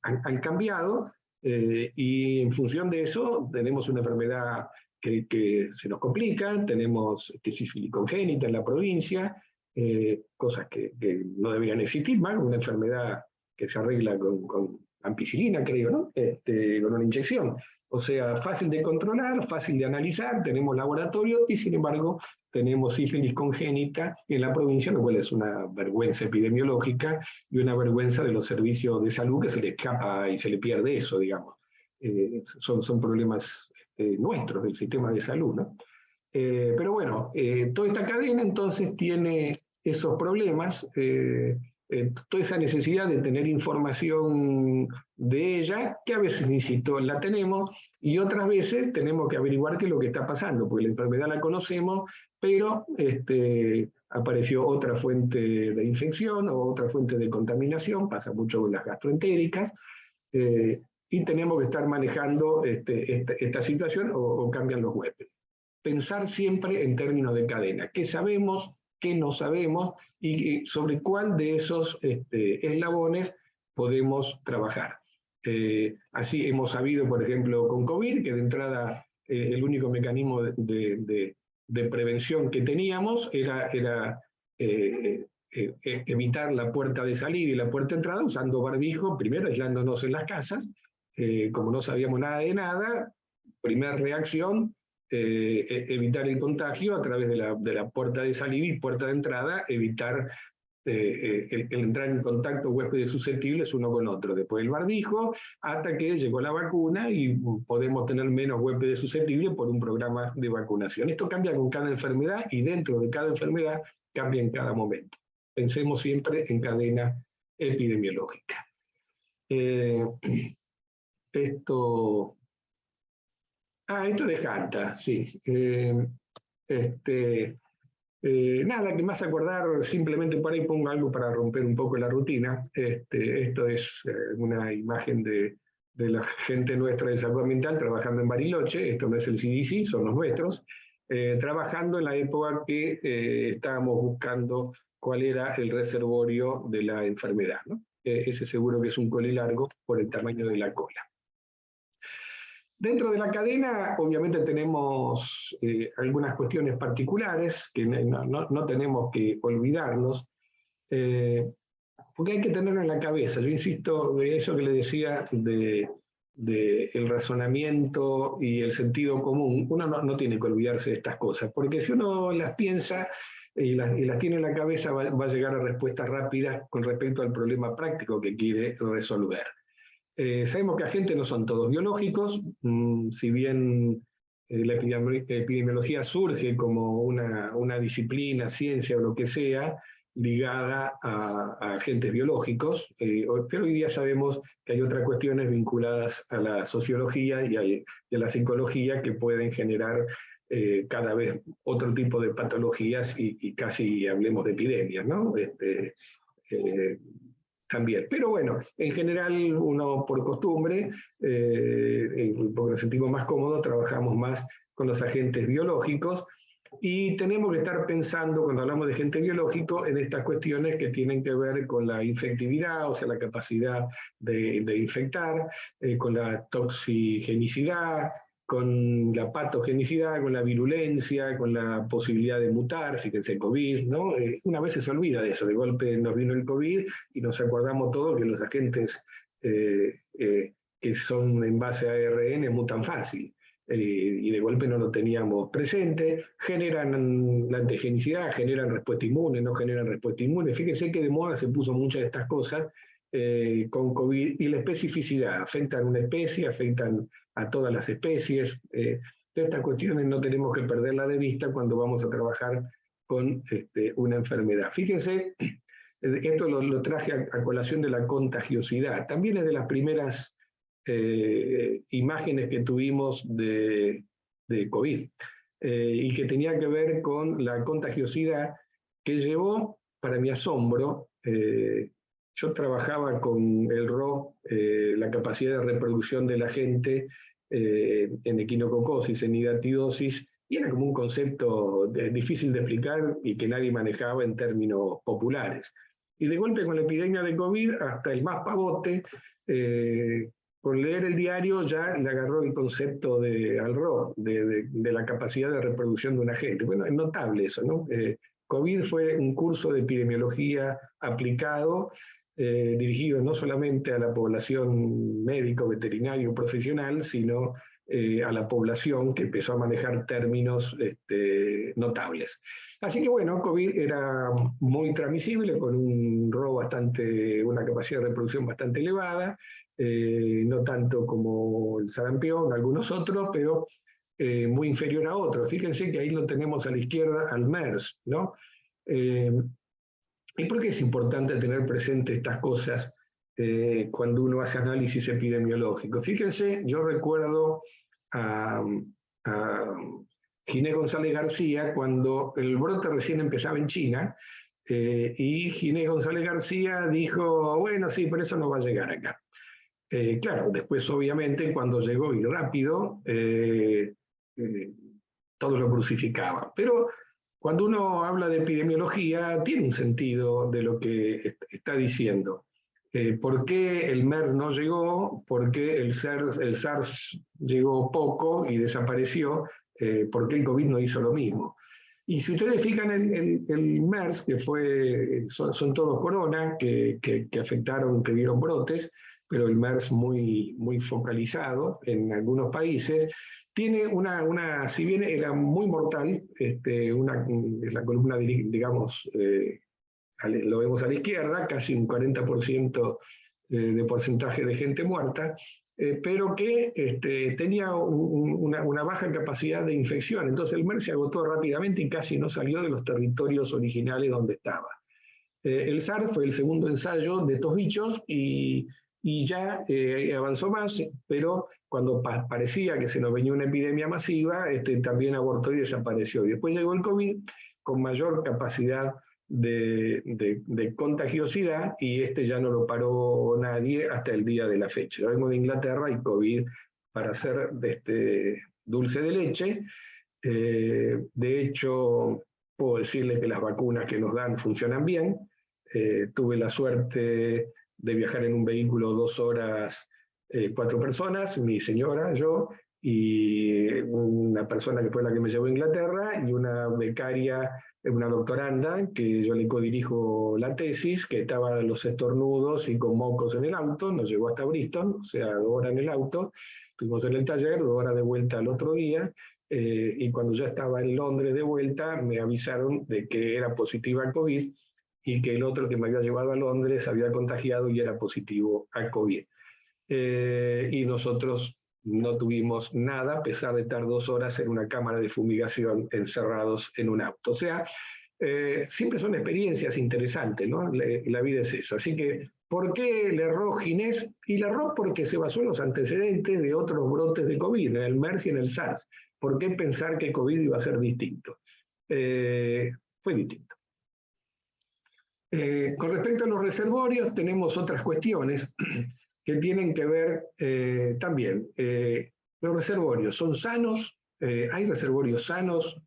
han cambiado, y en función de eso tenemos una enfermedad que se nos complica, tenemos sífilis congénita en la provincia, cosas que no deberían existir más, una enfermedad que se arregla con ampicilina, creo, ¿no? Con una inyección. O sea, fácil de controlar, fácil de analizar, tenemos laboratorio y sin embargo tenemos sífilis congénita en la provincia, lo cual es una vergüenza epidemiológica y una vergüenza de los servicios de salud, que se le escapa y se le pierde eso, digamos. Son problemas nuestros del sistema de salud, ¿no? Pero bueno, toda esta cadena entonces tiene esos problemas, toda esa necesidad de tener información de ella, que a veces, insisto, la tenemos, y otras veces tenemos que averiguar qué es lo que está pasando, porque la enfermedad la conocemos, pero apareció otra fuente de infección o otra fuente de contaminación, pasa mucho con las gastroentéricas, y tenemos que estar manejando esta situación o cambian los huéspedes. Pensar siempre en términos de cadena, qué sabemos, qué no sabemos y sobre cuál de esos eslabones podemos trabajar. Así hemos sabido, por ejemplo, con COVID, que de entrada el único mecanismo de prevención que teníamos era evitar la puerta de salida y la puerta de entrada usando barbijo, primero aislándonos en las casas, como no sabíamos nada de nada, primera reacción, evitar el contagio a través de la puerta de salida y puerta de entrada, evitar el entrar en contacto huéspedes susceptibles uno con otro. Después el barbijo, hasta que llegó la vacuna y podemos tener menos huéspedes susceptibles por un programa de vacunación. Esto cambia con cada enfermedad y dentro de cada enfermedad cambia en cada momento. Pensemos siempre en cadena epidemiológica. Esto de Hanta, sí. Nada que más acordar, simplemente por ahí pongo algo para romper un poco la rutina. Esto es una imagen de la gente nuestra de salud ambiental trabajando en Bariloche. Esto no es el CDC, son los nuestros, trabajando en la época que estábamos buscando cuál era el reservorio de la enfermedad, ¿no? Ese seguro que es un colilargo por el tamaño de la cola. Dentro de la cadena, obviamente tenemos algunas cuestiones particulares que no tenemos que olvidarnos, porque hay que tenerlo en la cabeza. Yo insisto de eso que le decía de el razonamiento y el sentido común. Uno no tiene que olvidarse de estas cosas, porque si uno las piensa y las tiene en la cabeza, va a llegar a respuestas rápidas con respecto al problema práctico que quiere resolver. Sabemos que agentes no son todos biológicos, si bien la epidemiología surge como una disciplina, ciencia o lo que sea, ligada a agentes biológicos, pero hoy día sabemos que hay otras cuestiones vinculadas a la sociología y a la psicología que pueden generar cada vez otro tipo de patologías y casi hablemos de epidemias, ¿no? También. Pero bueno, en general uno por costumbre, porque nos sentimos más cómodos, trabajamos más con los agentes biológicos y tenemos que estar pensando cuando hablamos de agente biológico en estas cuestiones que tienen que ver con la infectividad, o sea, la capacidad de infectar, con la toxigenicidad, con la patogenicidad, con la virulencia, con la posibilidad de mutar, fíjense el COVID, ¿no? Una vez se olvida de eso, de golpe nos vino el COVID y nos acordamos todos que los agentes que son en base a ARN mutan fácil, y de golpe no lo teníamos presente, generan la antigenicidad, generan respuesta inmune, no generan respuesta inmune. Fíjense que de moda se puso muchas de estas cosas con COVID, y la especificidad, afectan una especie, afectan a todas las especies. Todas estas cuestiones no tenemos que perderla de vista cuando vamos a trabajar con una enfermedad. Fíjense, esto lo traje a colación de la contagiosidad. También es de las primeras imágenes que tuvimos de COVID, y que tenía que ver con la contagiosidad que llevó, para mi asombro, yo trabajaba con el RO, la capacidad de reproducción de la gente en equinococosis, en hidatidosis, y era como un concepto difícil de explicar y que nadie manejaba en términos populares. Y de golpe con la epidemia de COVID, hasta el más pavote, con leer el diario ya le agarró el concepto al RO, de la capacidad de reproducción de un agente. Bueno, es notable eso, ¿no? COVID fue un curso de epidemiología aplicado, dirigido no solamente a la población médico, veterinario, profesional, sino a la población que empezó a manejar términos notables. Así que bueno, COVID era muy transmisible, con un RO una capacidad de reproducción bastante elevada, no tanto como el sarampión, algunos otros, pero muy inferior a otros. Fíjense que ahí lo tenemos a la izquierda, al MERS, ¿no? ¿Y por qué es importante tener presente estas cosas cuando uno hace análisis epidemiológico? Fíjense, yo recuerdo Ginés González García cuando el brote recién empezaba en China, y Ginés González García dijo, bueno, sí, pero eso no va a llegar acá. Claro, después obviamente cuando llegó y rápido, todos lo crucificaban. Pero cuando uno habla de epidemiología, tiene un sentido de lo que está diciendo. ¿Por qué el MERS no llegó? ¿Por qué el SARS llegó poco y desapareció? ¿Por qué el COVID no hizo lo mismo? Y si ustedes fijan en el MERS, que son todos corona, que afectaron, que vieron brotes, pero el MERS muy focalizado en algunos países, tiene si bien era muy mortal, es la columna, digamos, lo vemos a la izquierda, casi un 40% de porcentaje de gente muerta, pero que tenía una baja capacidad de infección. Entonces el MERS se agotó rápidamente y casi no salió de los territorios originales donde estaba. El SARS fue el segundo ensayo de estos bichos y ya avanzó más, pero cuando parecía que se nos venía una epidemia masiva, también abortó y desapareció. Y después llegó el COVID con mayor capacidad de contagiosidad y ya no lo paró nadie hasta el día de la fecha. Lo vemos de Inglaterra y COVID para hacer dulce de leche. De hecho, puedo decirles que las vacunas que nos dan funcionan bien. Tuve la suerte de viajar en un vehículo 2 horas, 4 personas, mi señora, yo, y una persona que fue la que me llevó a Inglaterra, y una becaria, una doctoranda, que yo le codirijo la tesis, que estaba los estornudos y con mocos en el auto, nos llevó hasta Bristol, o sea, 2 horas en el auto, estuvimos en el taller, 2 horas de vuelta al otro día, y cuando ya estaba en Londres de vuelta, me avisaron de que era positiva a COVID, y que el otro que me había llevado a Londres había contagiado y era positivo a COVID. Y nosotros no tuvimos nada, a pesar de estar 2 horas en una cámara de fumigación encerrados en un auto. O sea, siempre son experiencias interesantes, ¿no? La vida es eso. Así que, ¿por qué le erró Ginés? Y le erró porque se basó en los antecedentes de otros brotes de COVID, en el MERS y en el SARS. ¿Por qué pensar que COVID iba a ser distinto? Fue distinto. Con respecto a los reservorios, tenemos otras cuestiones que tienen que ver también. Los reservorios son sanos, hay reservorios sanos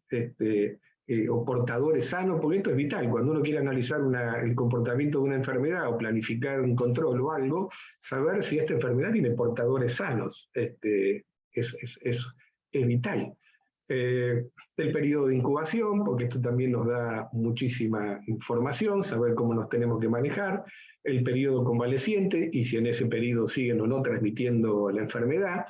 o portadores sanos, porque esto es vital. Cuando uno quiere analizar el comportamiento de una enfermedad o planificar un control o algo, saber si esta enfermedad tiene portadores sanos es vital. El periodo de incubación, porque esto también nos da muchísima información, saber cómo nos tenemos que manejar, el periodo convaleciente, y si en ese periodo siguen o no transmitiendo la enfermedad,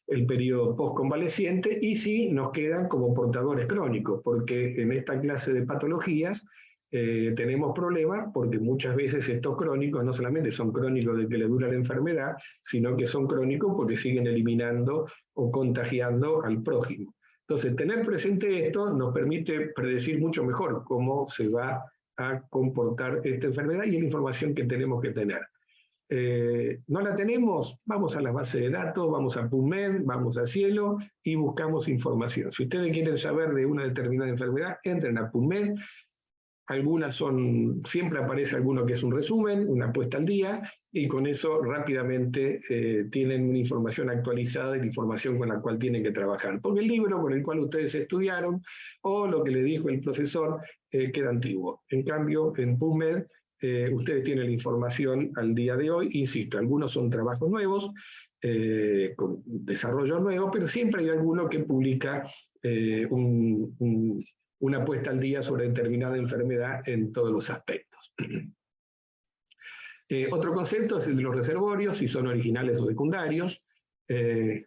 el periodo postconvaleciente, y si nos quedan como portadores crónicos, porque en esta clase de patologías tenemos problemas, porque muchas veces estos crónicos no solamente son crónicos de que le dura la enfermedad, sino que son crónicos porque siguen eliminando o contagiando al prójimo. Entonces, tener presente esto nos permite predecir mucho mejor cómo se va a comportar esta enfermedad y la información que tenemos que tener. ¿No la tenemos? Vamos a las bases de datos, vamos a PubMed, vamos a Cielo y buscamos información. Si ustedes quieren saber de una determinada enfermedad, entren a PubMed. Siempre aparece alguno que es un resumen, una puesta al día, y con eso rápidamente tienen una información actualizada de la información con la cual tienen que trabajar. Porque el libro con el cual ustedes estudiaron o lo que le dijo el profesor queda antiguo. En cambio, en PubMed ustedes tienen la información al día de hoy. Insisto, algunos son trabajos nuevos, con desarrollos nuevos, pero siempre hay alguno que publica una puesta al día sobre determinada enfermedad en todos los aspectos. Otro concepto es el de los reservorios, si son originales o secundarios.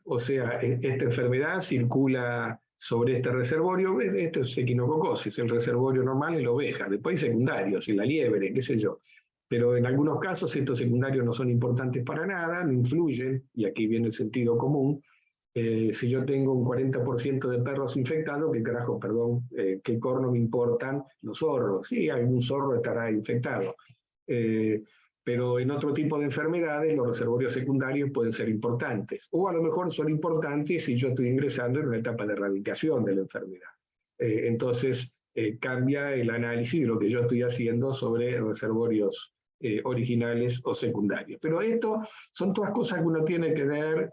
O sea, esta enfermedad circula sobre este reservorio. Esto es equinococosis, el reservorio normal en la oveja. Después hay secundarios, en la liebre, qué sé yo. Pero en algunos casos estos secundarios no son importantes para nada, no influyen, y aquí viene el sentido común. Si yo tengo un 40% de perros infectados, ¿qué carajo, perdón, qué corno me importan los zorros? Sí, algún zorro estará infectado. Pero en otro tipo de enfermedades los reservorios secundarios pueden ser importantes. O a lo mejor son importantes si yo estoy ingresando en una etapa de erradicación de la enfermedad. Entonces cambia el análisis de lo que yo estoy haciendo sobre reservorios originales o secundarios. Pero esto son todas cosas que uno tiene que ver.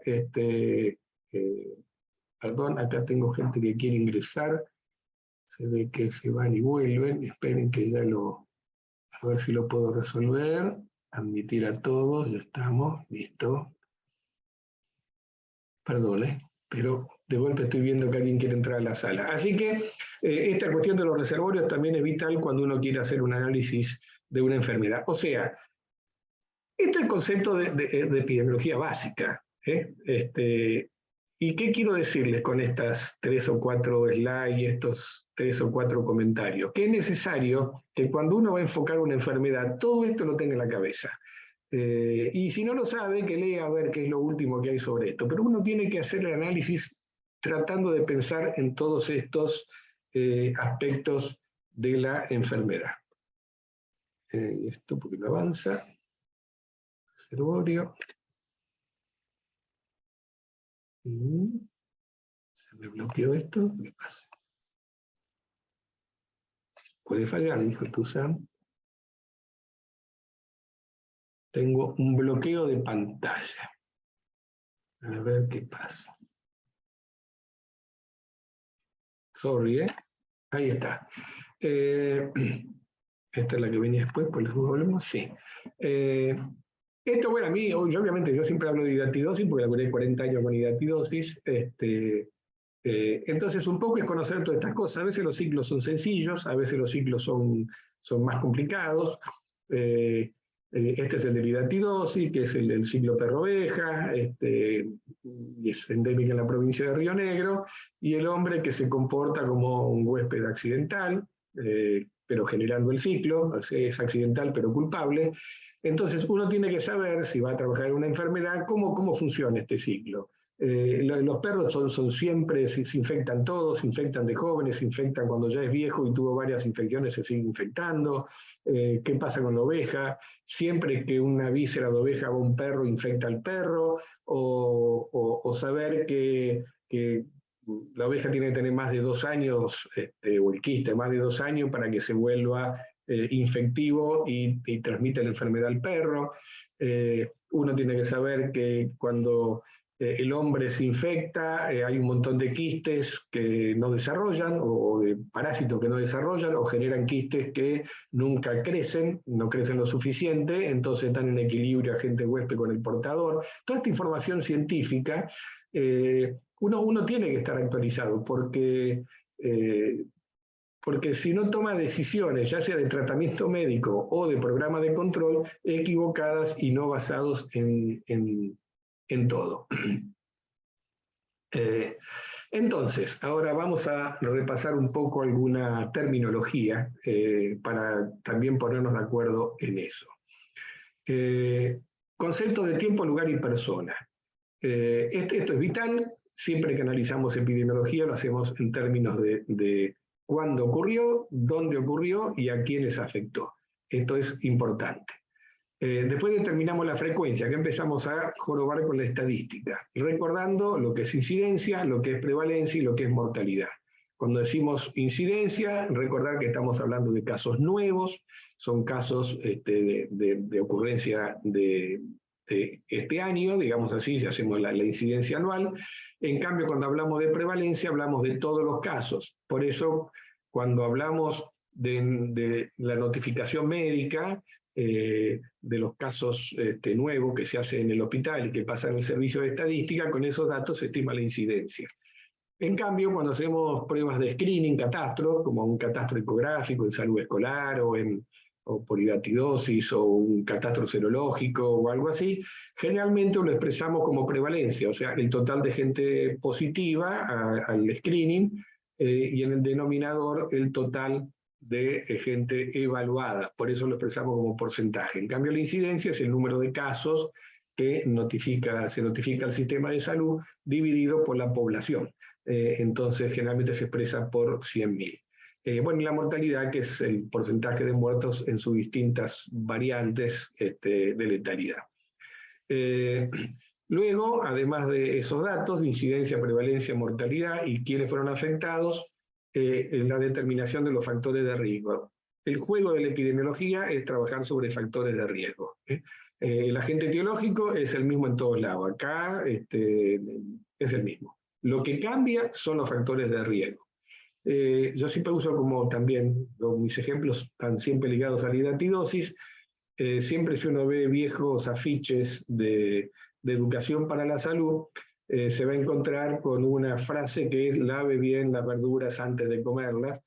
Perdón, acá tengo gente que quiere ingresar. Se ve que se van y vuelven. Esperen que ya a ver si lo puedo resolver. Admitir a todos, ya estamos, listo. Perdón, pero de golpe estoy viendo que alguien quiere entrar a la sala. Así que esta cuestión de los reservorios también es vital cuando uno quiere hacer un análisis de una enfermedad. O sea, este es el concepto de epidemiología básica. ¿Y qué quiero decirles con estas 3 o 4 slides y estos 3 o 4 comentarios? Que es necesario que cuando uno va a enfocar una enfermedad, todo esto lo tenga en la cabeza. Y si no lo sabe, que lea a ver qué es lo último que hay sobre esto. Pero uno tiene que hacer el análisis tratando de pensar en todos estos aspectos de la enfermedad. Esto porque no avanza. Reservorio. Se me bloqueó esto. ¿Qué pasa? Puede fallar, dijo Tuzán. Tengo un bloqueo de pantalla. A ver qué pasa. Sorry, ahí está. Esta es la que venía después, pues las dos volvemos. Sí. Esto, bueno, a mí, obviamente, yo siempre hablo de hidatidosis, porque laburé 40 años con hidatidosis. Entonces, un poco es conocer todas estas cosas. A veces los ciclos son sencillos, a veces los ciclos son más complicados. Este es el de la hidatidosis, que es el ciclo perro-oveja, y es endémica en la provincia de Río Negro, y el hombre que se comporta como un huésped accidental, pero generando el ciclo, es accidental pero culpable. Entonces uno tiene que saber, si va a trabajar en una enfermedad, cómo funciona este ciclo. Los perros son siempre, se infectan todos, se infectan de jóvenes, se infectan cuando ya es viejo y tuvo varias infecciones, se sigue infectando. ¿Qué pasa con la oveja? Siempre que una víscera de oveja va a un perro, infecta al perro, o saber que la oveja tiene que tener más de 2 años, o el quiste más de 2 años para que se vuelva infectivo y transmite la enfermedad al perro. Uno tiene que saber que cuando el hombre se infecta, hay un montón de quistes que no desarrollan, o de parásitos que no desarrollan, o generan quistes que nunca crecen, no crecen lo suficiente, entonces están en equilibrio agente huésped con el portador. Toda esta información científica, uno tiene que estar actualizado, porque si no toma decisiones, ya sea de tratamiento médico o de programa de control, equivocadas y no basados en todo. Entonces, ahora vamos a repasar un poco alguna terminología para también ponernos de acuerdo en eso. Concepto de tiempo, lugar y persona. Esto es vital. Siempre que analizamos epidemiología lo hacemos en términos de cuándo ocurrió, dónde ocurrió y a quiénes afectó. Esto es importante. Después determinamos la frecuencia, que empezamos a jorobar con la estadística, recordando lo que es incidencia, lo que es prevalencia y lo que es mortalidad. Cuando decimos incidencia, recordar que estamos hablando de casos nuevos, son casos de ocurrencia de este año, digamos así, si hacemos la incidencia anual. En cambio, cuando hablamos de prevalencia, hablamos de todos los casos. Por eso, cuando hablamos de la notificación médica, de los casos nuevos que se hacen en el hospital y que pasan en el servicio de estadística, con esos datos se estima la incidencia. En cambio, cuando hacemos pruebas de screening, catastro, como un catastro ecográfico en salud escolar o por hidatidosis o un catastro serológico o algo así, generalmente lo expresamos como prevalencia, o sea, el total de gente positiva al screening, y en el denominador el total de gente evaluada, por eso lo expresamos como porcentaje. En cambio, la incidencia es el número de casos que se notifica al sistema de salud dividido por la población. Entonces, generalmente se expresa por 100.000. Bueno, y la mortalidad, que es el porcentaje de muertos en sus distintas variantes de letalidad. Luego, además de esos datos de incidencia, prevalencia, mortalidad y quiénes fueron afectados, en la determinación de los factores de riesgo. El juego de la epidemiología es trabajar sobre factores de riesgo. El agente etiológico es el mismo en todos lados. Acá es el mismo. Lo que cambia son los factores de riesgo. Yo siempre uso como también, mis ejemplos están siempre ligados a la hidatidosis. Siempre si uno ve viejos afiches de educación para la salud, se va a encontrar con una frase que es lave bien las verduras antes de comerlas,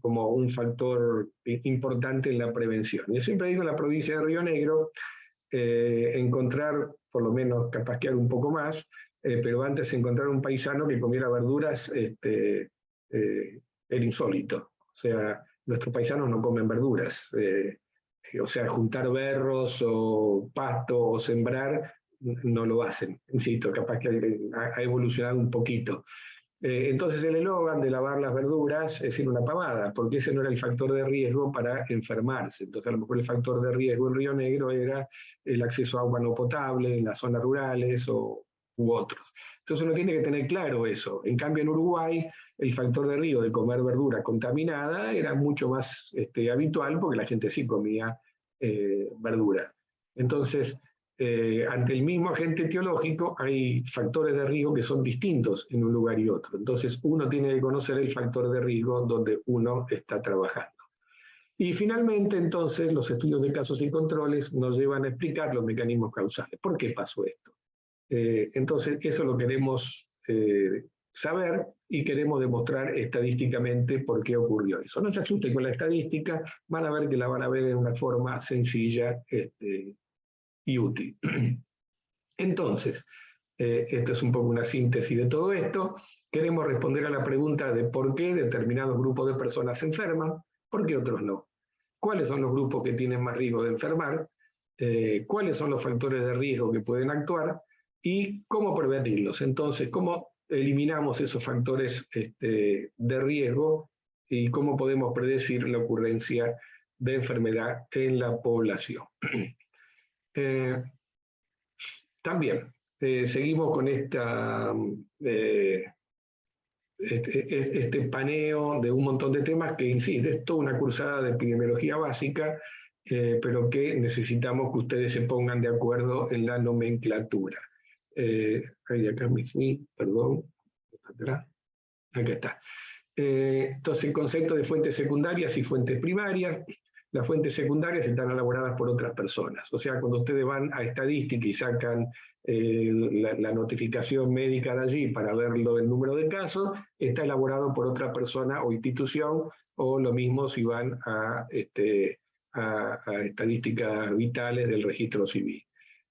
como un factor importante en la prevención. Yo siempre digo en la provincia de Río Negro, encontrar, por lo menos capasquear un poco más, pero antes encontrar un paisano que comiera verduras era insólito. O sea, nuestros paisanos no comen verduras. O sea, juntar berros o pasto o sembrar no lo hacen. Insisto, capaz que ha evolucionado un poquito. Entonces el eslogan de lavar las verduras es decir una pavada, porque ese no era el factor de riesgo para enfermarse. Entonces a lo mejor el factor de riesgo en Río Negro era el acceso a agua no potable en las zonas rurales u otros. Entonces uno tiene que tener claro eso. En cambio en Uruguay el factor de riesgo de comer verdura contaminada era mucho más habitual porque la gente sí comía verdura. Entonces, ante el mismo agente etiológico hay factores de riesgo que son distintos en un lugar y otro. Entonces uno tiene que conocer el factor de riesgo donde uno está trabajando. Y finalmente entonces los estudios de casos y controles nos llevan a explicar los mecanismos causales. ¿Por qué pasó esto? Entonces eso lo queremos saber y queremos demostrar estadísticamente por qué ocurrió eso. No se asusten con la estadística, van a ver que la van a ver de una forma sencilla y útil. Entonces, esto es un poco una síntesis de todo esto. Queremos responder a la pregunta de por qué determinados grupos de personas se enferman, por qué otros no. ¿Cuáles son los grupos que tienen más riesgo de enfermar? ¿Cuáles son los factores de riesgo que pueden actuar? Y cómo prevenirlos. Entonces, ¿cómo eliminamos esos factores de riesgo y cómo podemos predecir la ocurrencia de enfermedad en la población? También seguimos con este paneo de un montón de temas que, insisto, es toda una cursada de epidemiología básica, pero que necesitamos que ustedes se pongan de acuerdo en la nomenclatura. Acá me fui, perdón, atrás. Acá está. Entonces, el concepto de fuentes secundarias y fuentes primarias. Las fuentes secundarias están elaboradas por otras personas. O sea, cuando ustedes van a estadística y sacan la notificación médica de allí para ver el número de casos, está elaborado por otra persona o institución, o lo mismo si van a estadísticas vitales del registro civil.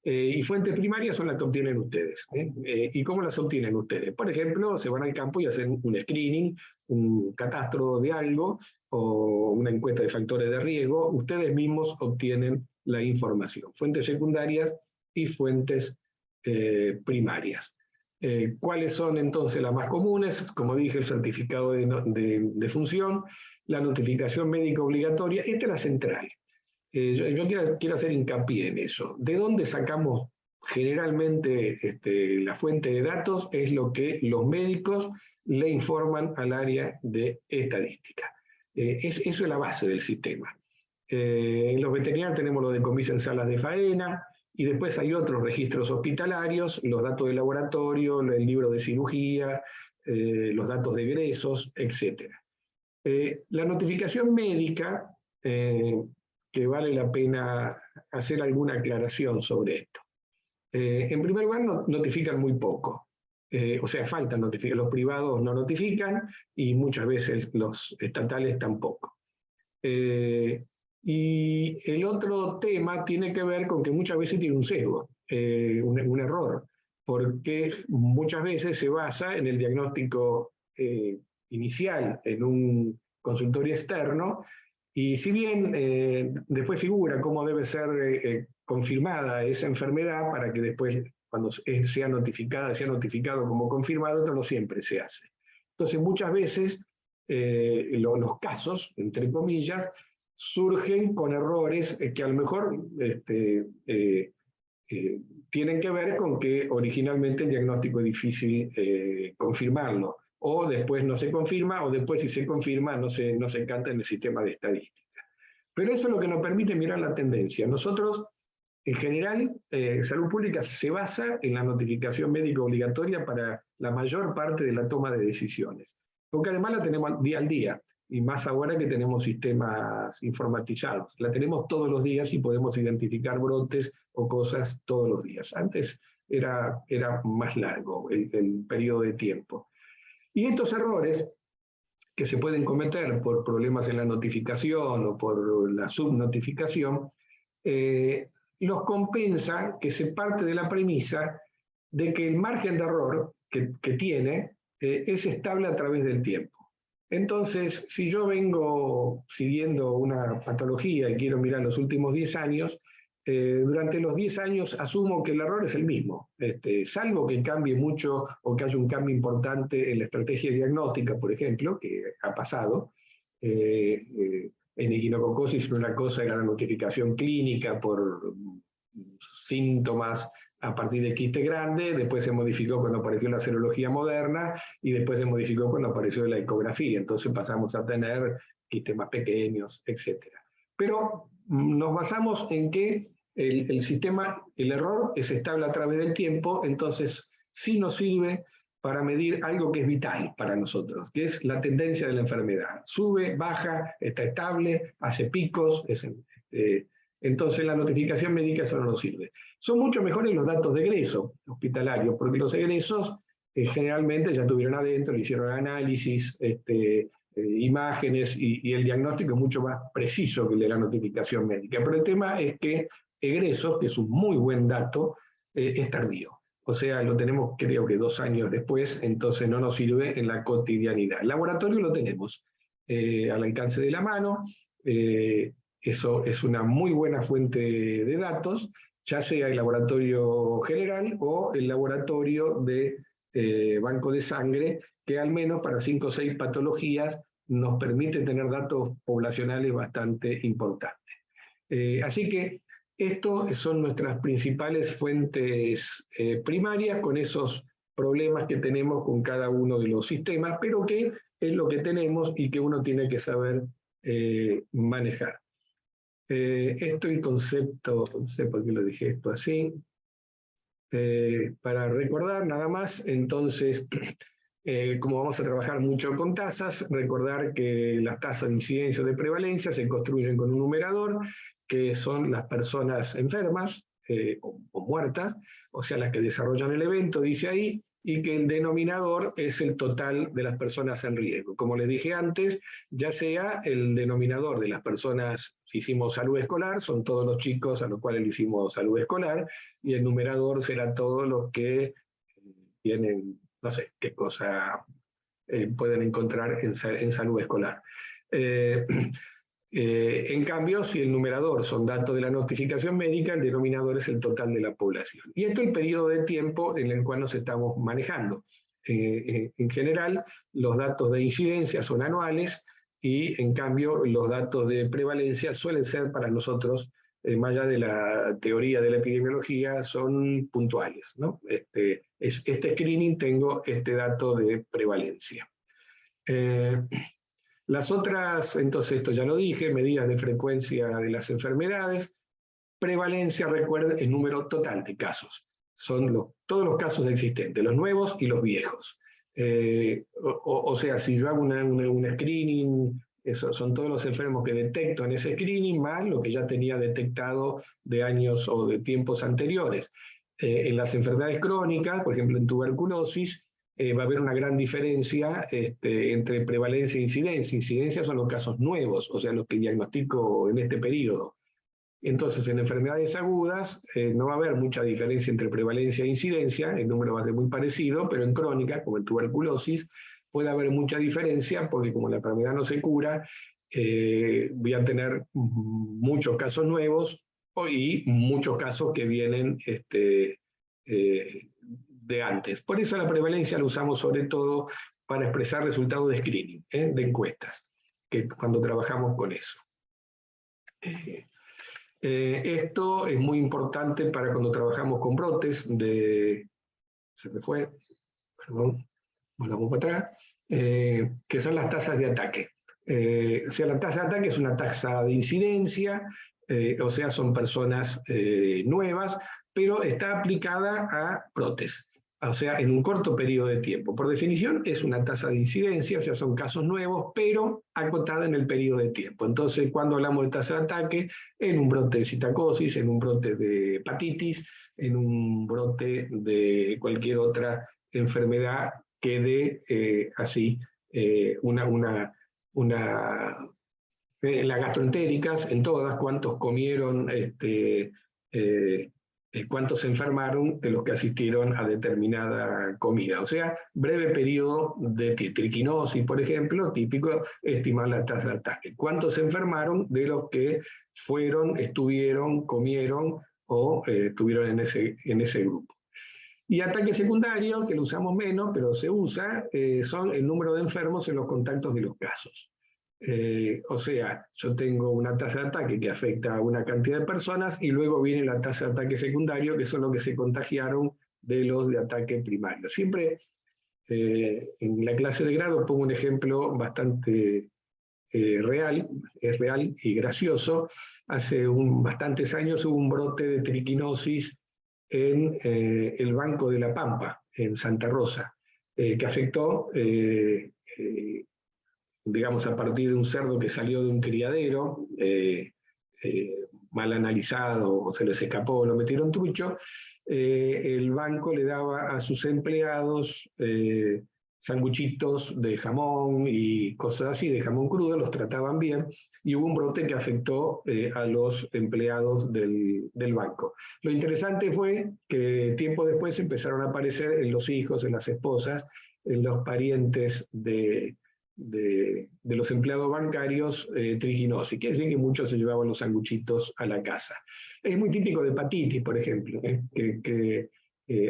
Y fuentes primarias son las que obtienen ustedes. ¿Y cómo las obtienen ustedes? Por ejemplo, se van al campo y hacen un screening, un catastro de algo, o una encuesta de factores de riesgo, ustedes mismos obtienen la información. Fuentes secundarias y fuentes primarias. ¿Cuáles son entonces las más comunes? Como dije, el certificado de función, la notificación médica obligatoria. Esta es la central. Yo quiero hacer hincapié en eso. ¿De dónde sacamos generalmente la fuente de datos? Es lo que los médicos le informan al área de estadística. Eso es la base del sistema. En los veterinarios tenemos lo de comicio en salas de faena, y después hay otros registros hospitalarios, los datos de laboratorio, el libro de cirugía, los datos de egresos, etc. La notificación médica, que vale la pena hacer alguna aclaración sobre esto. En primer lugar, notifican muy poco. O sea, faltan notificar. Los privados no notifican y muchas veces los estatales tampoco. Y el otro tema tiene que ver con que muchas veces tiene un sesgo, un error, porque muchas veces se basa en el diagnóstico inicial en un consultorio externo, y si bien después figura cómo debe ser confirmada esa enfermedad para que después, cuando sea notificado como confirmado, esto no siempre se hace. Entonces, muchas veces los casos, entre comillas, surgen con errores que a lo mejor tienen que ver con que originalmente el diagnóstico es difícil confirmarlo. o después no se confirma, o después si se confirma no se canta en el sistema de estadística. Pero eso es lo que nos permite mirar la tendencia. Nosotros, en general, Salud Pública se basa en la notificación médica obligatoria para la mayor parte de la toma de decisiones, porque además la tenemos día al día, y más ahora que tenemos sistemas informatizados. La tenemos todos los días y podemos identificar brotes o cosas todos los días. Antes era más largo el periodo de tiempo. Y estos errores que se pueden cometer por problemas en la notificación o por la subnotificación, los compensa que se parte de la premisa de que el margen de error que tiene es estable a través del tiempo. Entonces, si yo vengo siguiendo una patología y quiero mirar los últimos 10 años, durante los 10 años asumo que el error es el mismo, salvo que cambie mucho o que haya un cambio importante en la estrategia diagnóstica, por ejemplo, que ha pasado. En equinococosis una cosa era la notificación clínica por síntomas a partir de quiste grande, después se modificó cuando apareció la serología moderna y después se modificó cuando apareció la ecografía. Entonces pasamos a tener quistes más pequeños, etc. Pero nos basamos en que el sistema, el error es estable a través del tiempo, entonces sí nos sirve para medir algo que es vital para nosotros, que es la tendencia de la enfermedad. Sube, baja, está estable, hace picos, entonces la notificación médica eso no nos sirve. Son mucho mejores los datos de egreso hospitalario, porque los egresos generalmente ya tuvieron adentro, le hicieron análisis, imágenes y el diagnóstico es mucho más preciso que el de la notificación médica. Pero el tema es que egresos, que es un muy buen dato, es tardío. O sea, lo tenemos creo que 2 años después, entonces no nos sirve en la cotidianidad. El laboratorio lo tenemos al alcance de la mano, eso es una muy buena fuente de datos, ya sea el laboratorio general o el laboratorio de banco de sangre, que al menos para 5 o 6 patologías nos permite tener datos poblacionales bastante importantes. Así que estos son nuestras principales fuentes primarias, con esos problemas que tenemos con cada uno de los sistemas, pero que es lo que tenemos y que uno tiene que saber manejar. Esto el concepto, no sé por qué lo dije esto así, para recordar nada más, entonces, como vamos a trabajar mucho con tasas, recordar que las tasas de incidencia o de prevalencia se construyen con un numerador, que son las personas enfermas o muertas, o sea, las que desarrollan el evento, dice ahí, y que el denominador es el total de las personas en riesgo. Como les dije antes, ya sea el denominador de las personas, si hicimos salud escolar, son todos los chicos a los cuales le hicimos salud escolar, y el numerador será todos los que tienen, no sé, qué cosa pueden encontrar en salud escolar. En cambio, si el numerador son datos de la notificación médica, el denominador es el total de la población. Y esto es el periodo de tiempo en el cual nos estamos manejando. En general, los datos de incidencia son anuales y, en cambio, los datos de prevalencia suelen ser para nosotros, más allá de la teoría de la epidemiología, son puntuales, ¿no? Este screening tengo este dato de prevalencia. Las otras, entonces esto ya lo dije, medidas de frecuencia de las enfermedades. Prevalencia, recuerden, el número total de casos. Son todos los casos existentes, los nuevos y los viejos. O sea, si yo hago un screening, son todos los enfermos que detecto en ese screening, más lo que ya tenía detectado de años o de tiempos anteriores. En las enfermedades crónicas, por ejemplo en tuberculosis, va a haber una gran diferencia entre prevalencia e incidencia. Incidencia son los casos nuevos, o sea, los que diagnostico en este periodo. Entonces, en enfermedades agudas no va a haber mucha diferencia entre prevalencia e incidencia, el número va a ser muy parecido, pero en crónica, como en tuberculosis, puede haber mucha diferencia porque como la enfermedad no se cura, voy a tener muchos casos nuevos y muchos casos que vienen de antes. Por eso la prevalencia la usamos sobre todo para expresar resultados de screening, de encuestas, que cuando trabajamos con eso. Esto es muy importante para cuando trabajamos con brotes se me fue, perdón, volvamos para atrás, que son las tasas de ataque. O sea, la tasa de ataque es una tasa de incidencia, o sea, son personas nuevas, pero está aplicada a brotes, o sea, en un corto periodo de tiempo. Por definición, es una tasa de incidencia, o sea, son casos nuevos, pero acotada en el periodo de tiempo. Entonces, cuando hablamos de tasa de ataque, en un brote de citacosis, en un brote de hepatitis, en un brote de cualquier otra enfermedad que dé así las gastroentéricas, en todas, cuántos comieron, cuántos se enfermaron de los que asistieron a determinada comida. O sea, breve periodo de triquinosis, por ejemplo, típico, estimar la tasa de ataque. ¿Cuántos se enfermaron de los que fueron, estuvieron, comieron o estuvieron en ese grupo? Y ataque secundario, que lo usamos menos, pero se usa, son el número de enfermos en los contactos de los casos. O sea, yo tengo una tasa de ataque que afecta a una cantidad de personas y luego viene la tasa de ataque secundario, que son los que se contagiaron de los de ataque primario. Siempre en la clase de grado pongo un ejemplo bastante real, es real y gracioso. Hace bastantes años hubo un brote de triquinosis en el Banco de la Pampa, en Santa Rosa, que afectó, digamos, a partir de un cerdo que salió de un criadero, mal analizado, o se les escapó, lo metieron trucho. El banco le daba a sus empleados sanguchitos de jamón y cosas así, de jamón crudo, los trataban bien, y hubo un brote que afectó a los empleados del banco. Lo interesante fue que tiempo después empezaron a aparecer en los hijos, en las esposas, en los parientes de los empleados bancarios triquinosis. Quiere decir que muchos se llevaban los sanguchitos a la casa. Es muy típico de hepatitis, por ejemplo, que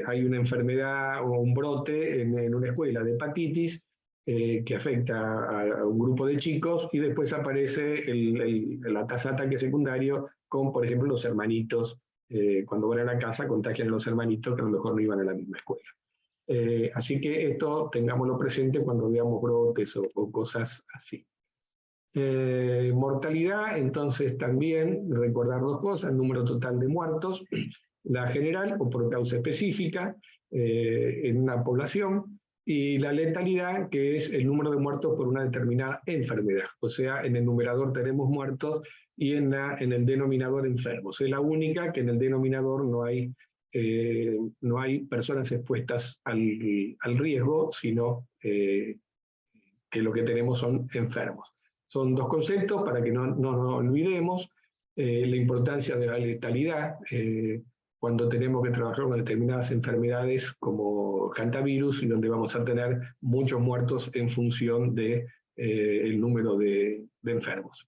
hay una enfermedad o un brote en una escuela de hepatitis que afecta a un grupo de chicos y después aparece la tasa de ataque secundario con, por ejemplo, los hermanitos. Cuando van a la casa contagian a los hermanitos que a lo mejor no iban a la misma escuela. Así que esto tengámoslo presente cuando veamos brotes o cosas así. Mortalidad, entonces también recordar dos cosas: el número total de muertos, la general o por causa específica en una población, y la letalidad, que es el número de muertos por una determinada enfermedad. O sea, en el numerador tenemos muertos y en el denominador enfermos. Es la única que en el denominador no hay personas expuestas al riesgo, sino que lo que tenemos son enfermos. Son dos conceptos para que no nos olvidemos. La importancia de la letalidad, cuando tenemos que trabajar con determinadas enfermedades como hantavirus, y donde vamos a tener muchos muertos en función del número de enfermos.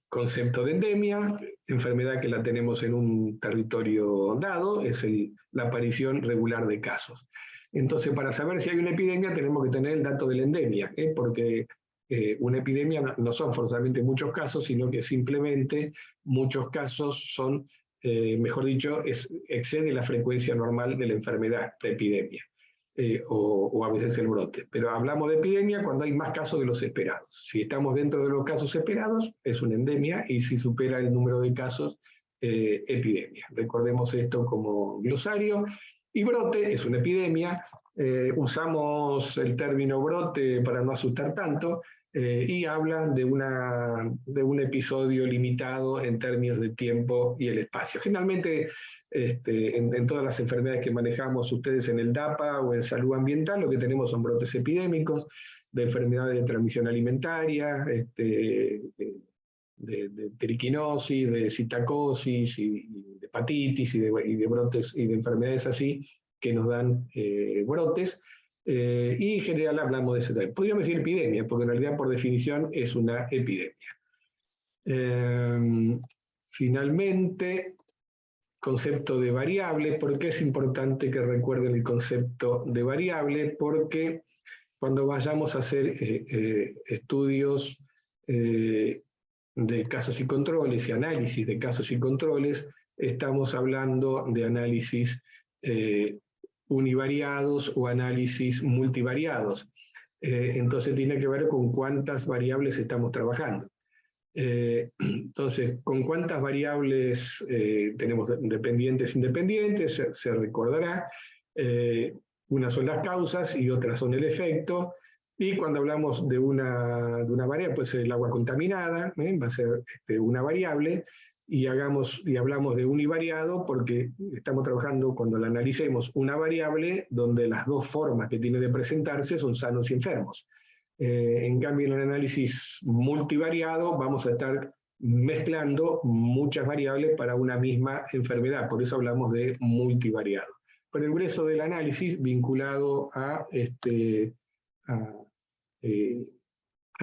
Concepto de endemia, enfermedad que la tenemos en un territorio dado, es la aparición regular de casos. Entonces, para saber si hay una epidemia, tenemos que tener el dato de la endemia, porque una epidemia no son forzosamente muchos casos, sino que simplemente muchos casos son, mejor dicho, excede la frecuencia normal de la enfermedad, la epidemia. O a veces el brote. Pero hablamos de epidemia cuando hay más casos de los esperados. Si estamos dentro de los casos esperados, es una endemia, y si supera el número de casos, epidemia. Recordemos esto como glosario. Y brote es una epidemia. Usamos el término brote para no asustar tanto, y hablan de un episodio limitado en términos de tiempo y el espacio. Generalmente, en todas las enfermedades que manejamos ustedes en el DAPA o en salud ambiental, lo que tenemos son brotes epidémicos de enfermedades de transmisión alimentaria, de triquinosis, de citacosis, y de hepatitis, y de brotes y de enfermedades así que nos dan brotes. Y en general hablamos de ese. Podríamos decir epidemia, porque en realidad por definición es una epidemia. Finalmente, concepto de variable. ¿Por qué es importante que recuerden el concepto de variable? Porque cuando vayamos a hacer estudios de casos y controles y análisis de casos y controles, estamos hablando de análisis univariados o análisis multivariados. Entonces tiene que ver con cuántas variables estamos trabajando. Entonces, ¿con cuántas variables tenemos dependientes e independientes? Se recordará. Unas son las causas y otras son el efecto. Y cuando hablamos de una variable, pues el agua contaminada, va a ser una variable. Y hablamos de univariado porque estamos trabajando, cuando la analicemos, una variable donde las dos formas que tiene de presentarse son sanos y enfermos. En cambio, en el análisis multivariado vamos a estar mezclando muchas variables para una misma enfermedad, por eso hablamos de multivariado. Pero el grueso del análisis vinculado a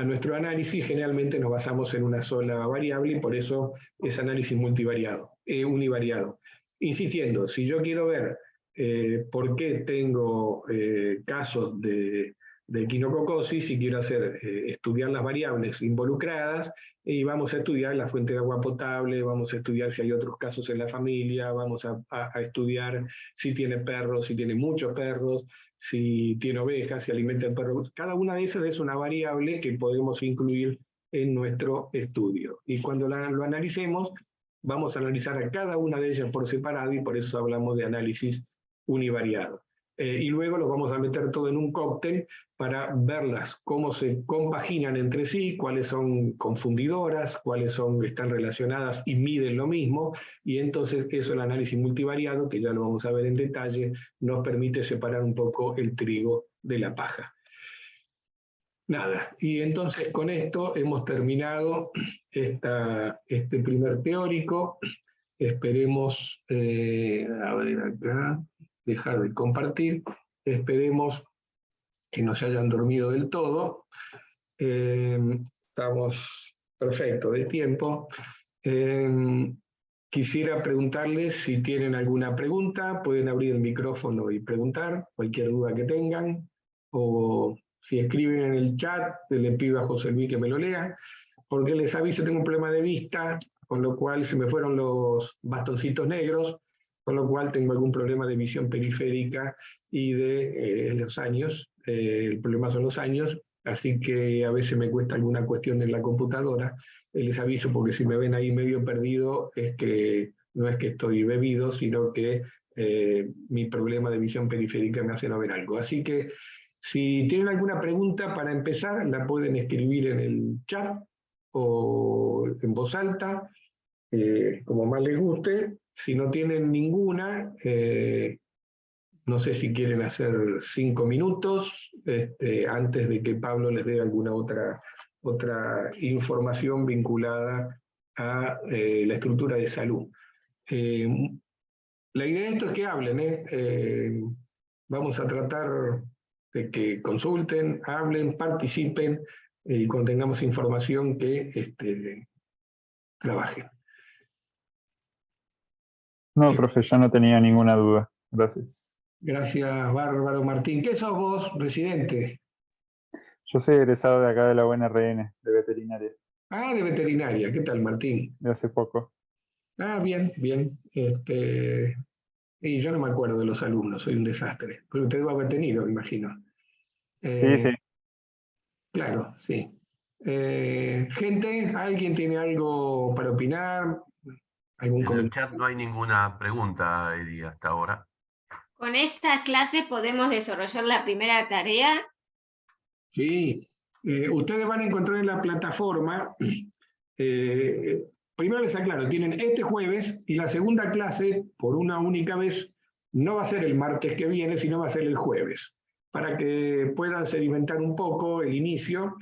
nuestro análisis, generalmente nos basamos en una sola variable y por eso es análisis multivariado, univariado. Insistiendo, si yo quiero ver por qué tengo casos de equinococosis, y quiero estudiar las variables involucradas, y vamos a estudiar la fuente de agua potable, vamos a estudiar si hay otros casos en la familia, vamos a estudiar si tiene perros, si tiene muchos perros, si tiene ovejas, si alimenta el perro. Cada una de esas es una variable que podemos incluir en nuestro estudio. Y cuando lo analicemos, vamos a analizar a cada una de ellas por separado, y por eso hablamos de análisis univariado. Y luego lo vamos a meter todo en un cóctel para verlas, cómo se compaginan entre sí, cuáles son confundidoras, cuáles están relacionadas y miden lo mismo, y entonces eso, el análisis multivariado, que ya lo vamos a ver en detalle, nos permite separar un poco el trigo de la paja. Nada, y entonces con esto hemos terminado este primer teórico. Esperemos, a ver acá, dejar de compartir, esperemos que no se hayan dormido del todo. Estamos perfectos de tiempo. Quisiera preguntarles si tienen alguna pregunta, pueden abrir el micrófono y preguntar cualquier duda que tengan, o si escriben en el chat, le pido a José Luis que me lo lea, porque les aviso, tengo un problema de vista, con lo cual se me fueron los bastoncitos negros, con lo cual tengo algún problema de visión periférica y de los años. El problema son los años, así que a veces me cuesta alguna cuestión en la computadora. Les aviso porque si me ven ahí medio perdido, no es que estoy bebido, sino que mi problema de visión periférica me hace no ver algo. Así que si tienen alguna pregunta para empezar, la pueden escribir en el chat o en voz alta, como más les guste. Si no tienen ninguna, no sé si quieren hacer 5 minutos antes de que Pablo les dé alguna otra información vinculada a la estructura de salud. La idea de esto es que hablen. Vamos a tratar de que consulten, hablen, participen, y cuando tengamos información que trabajen. No, profe, yo no tenía ninguna duda. Gracias. Gracias, Bárbaro Martín. ¿Qué sos vos, residente? Yo soy egresado de acá de la UNRN, de veterinaria. Ah, de veterinaria. ¿Qué tal, Martín? De hace poco. Ah, bien, bien. Y yo no me acuerdo de los alumnos, soy un desastre. Pero usted va a haber tenido, imagino. Sí, sí. Claro, sí. Gente, ¿alguien tiene algo para opinar? ¿Algún En el comentario? chat no hay ninguna pregunta, Eddie, hasta ahora. ¿Con estas clases podemos desarrollar la primera tarea? Sí. Ustedes van a encontrar en la plataforma, primero les aclaro, tienen este jueves, y la segunda clase, por una única vez, no va a ser el martes que viene, sino va a ser el jueves, para que puedan sedimentar un poco el inicio,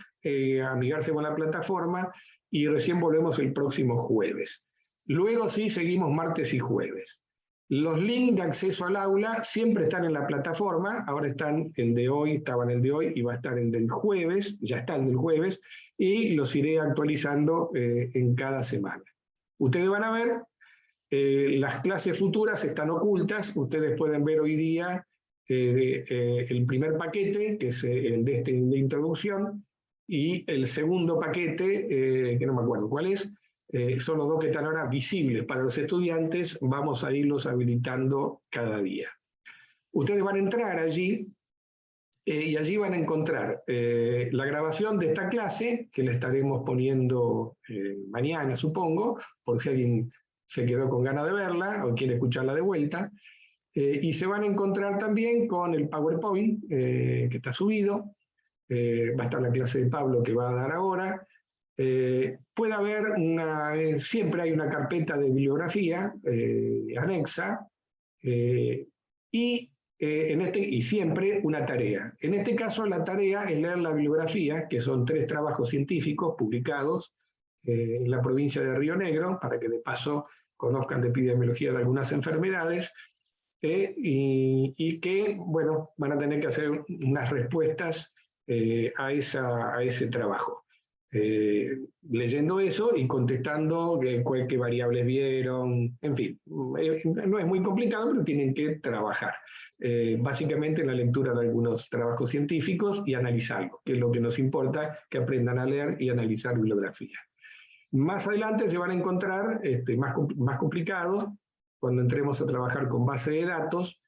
amigarse con la plataforma, y recién volvemos el próximo jueves. Luego sí seguimos martes y jueves. Los links de acceso al aula siempre están en la plataforma, ahora están el de hoy, estaban el de hoy, y va a estar el del jueves, ya está el del jueves, y los iré actualizando en cada semana. Ustedes van a ver, las clases futuras están ocultas, ustedes pueden ver hoy día el primer paquete, que es el de introducción, y el segundo paquete, que no me acuerdo cuál es, son los dos que están ahora visibles para los estudiantes, vamos a irlos habilitando cada día. Ustedes van a entrar allí y allí van a encontrar la grabación de esta clase, que la estaremos poniendo mañana, supongo, por si alguien se quedó con ganas de verla o quiere escucharla de vuelta. Y se van a encontrar también con el PowerPoint, que está subido. Va a estar la clase de Pablo que va a dar ahora. Puede haber siempre hay una carpeta de bibliografía anexa, y siempre una tarea. En este caso la tarea es leer la bibliografía, que son 3 trabajos científicos publicados en la provincia de Río Negro, para que de paso conozcan de epidemiología de algunas enfermedades, y que, bueno, van a tener que hacer unas respuestas a ese trabajo. Leyendo eso y contestando qué variables vieron, en fin, no es muy complicado, pero tienen que trabajar. Básicamente en la lectura de algunos trabajos científicos y analizarlos, que es lo que nos importa, que aprendan a leer y analizar bibliografía. Más adelante se van a encontrar más complicados, cuando entremos a trabajar con base de datos.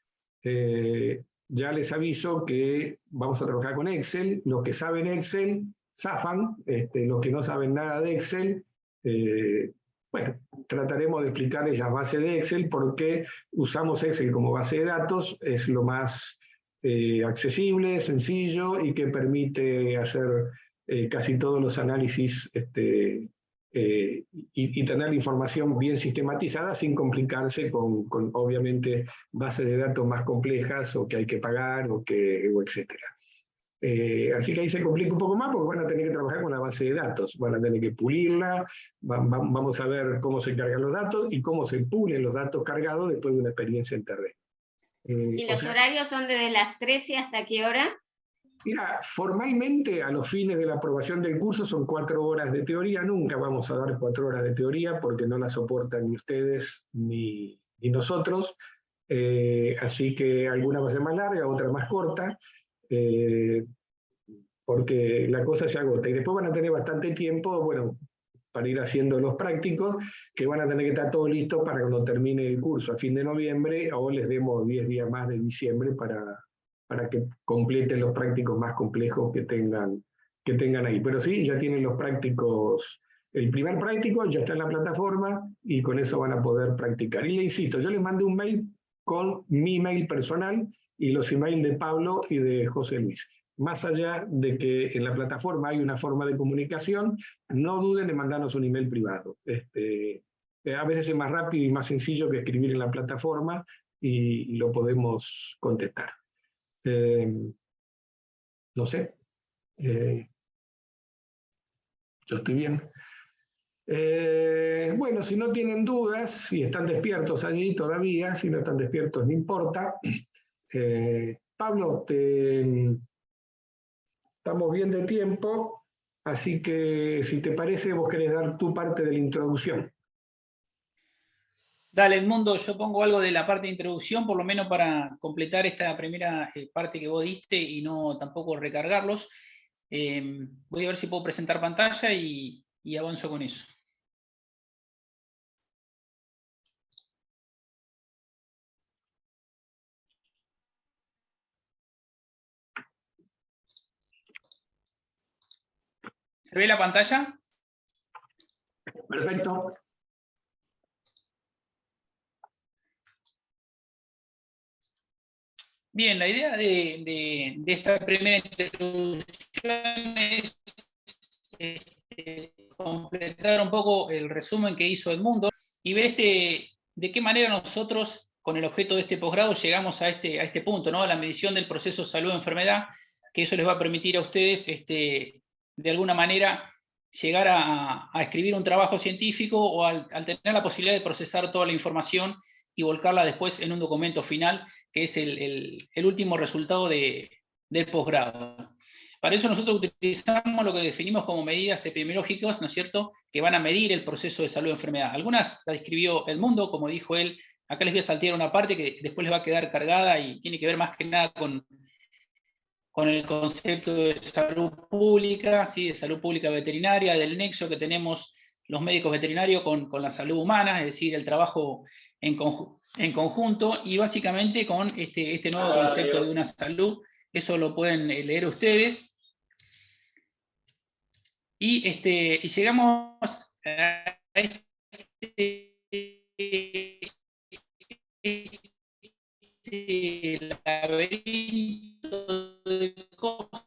Ya les aviso que vamos a trabajar con Excel. Los que saben Excel zafan, los que no saben nada de Excel, bueno, trataremos de explicarles las bases de Excel, porque usamos Excel como base de datos, es lo más accesible, sencillo y que permite hacer casi todos los análisis y tener la información bien sistematizada sin complicarse con obviamente bases de datos más complejas o que hay que pagar o etcétera. Así que ahí se complica un poco más porque van a tener que trabajar con la base de datos, van a tener que pulirla, vamos a ver cómo se cargan los datos y cómo se pulen los datos cargados después de una experiencia en terreno. ¿Y los horarios son desde las 13 hasta qué hora? Mira, formalmente a los fines de la aprobación del curso son 4 horas de teoría, nunca vamos a dar 4 horas de teoría porque no la soportan ni ustedes ni nosotros, así que alguna va a ser más larga, otra más corta, porque la cosa se agota. Y después van a tener bastante tiempo, bueno, para ir haciendo los prácticos, que van a tener que estar todo listo para cuando termine el curso a fin de noviembre, o les demos 10 días más de diciembre para que completen los prácticos más complejos que tengan ahí. Pero sí, ya tienen los prácticos, el primer práctico ya está en la plataforma y con eso van a poder practicar. Y le insisto, yo les mandé un mail con mi mail personal y los emails de Pablo y de José Luis. Más allá de que en la plataforma hay una forma de comunicación, no duden en mandarnos un email privado. A veces es más rápido y más sencillo que escribir en la plataforma y lo podemos contestar. No sé. Yo estoy bien. Bueno, si no tienen dudas, si están despiertos allí todavía, si no están despiertos no importa. Pablo, estamos bien de tiempo, así que si te parece vos querés dar tu parte de la introducción. Dale, Edmundo, yo pongo algo de la parte de introducción, por lo menos para completar esta primera parte que vos diste y no tampoco recargarlos. Voy a ver si puedo presentar pantalla y avanzo con eso. ¿Se ve la pantalla? Perfecto. Bien, la idea de esta primera introducción es completar un poco el resumen que hizo Edmundo y ver de qué manera nosotros, con el objeto de este posgrado, llegamos a este punto, ¿no? A la medición del proceso salud-enfermedad, que eso les va a permitir a ustedes, de alguna manera, llegar a escribir un trabajo científico o al tener la posibilidad de procesar toda la información y volcarla después en un documento final, que es el último resultado del posgrado. Para eso nosotros utilizamos lo que definimos como medidas epidemiológicas, ¿no es cierto?, que van a medir el proceso de salud-enfermedad. Algunas las describió Edmundo, como dijo él. Acá les voy a saltear una parte que después les va a quedar cargada y tiene que ver más que nada con el concepto de salud pública, ¿sí?, de salud pública veterinaria, del nexo que tenemos los médicos veterinarios con la salud humana, es decir, el trabajo en en conjunto y básicamente con este nuevo concepto de una salud. Eso lo pueden leer ustedes. Y llegamos a este laberinto de cosas.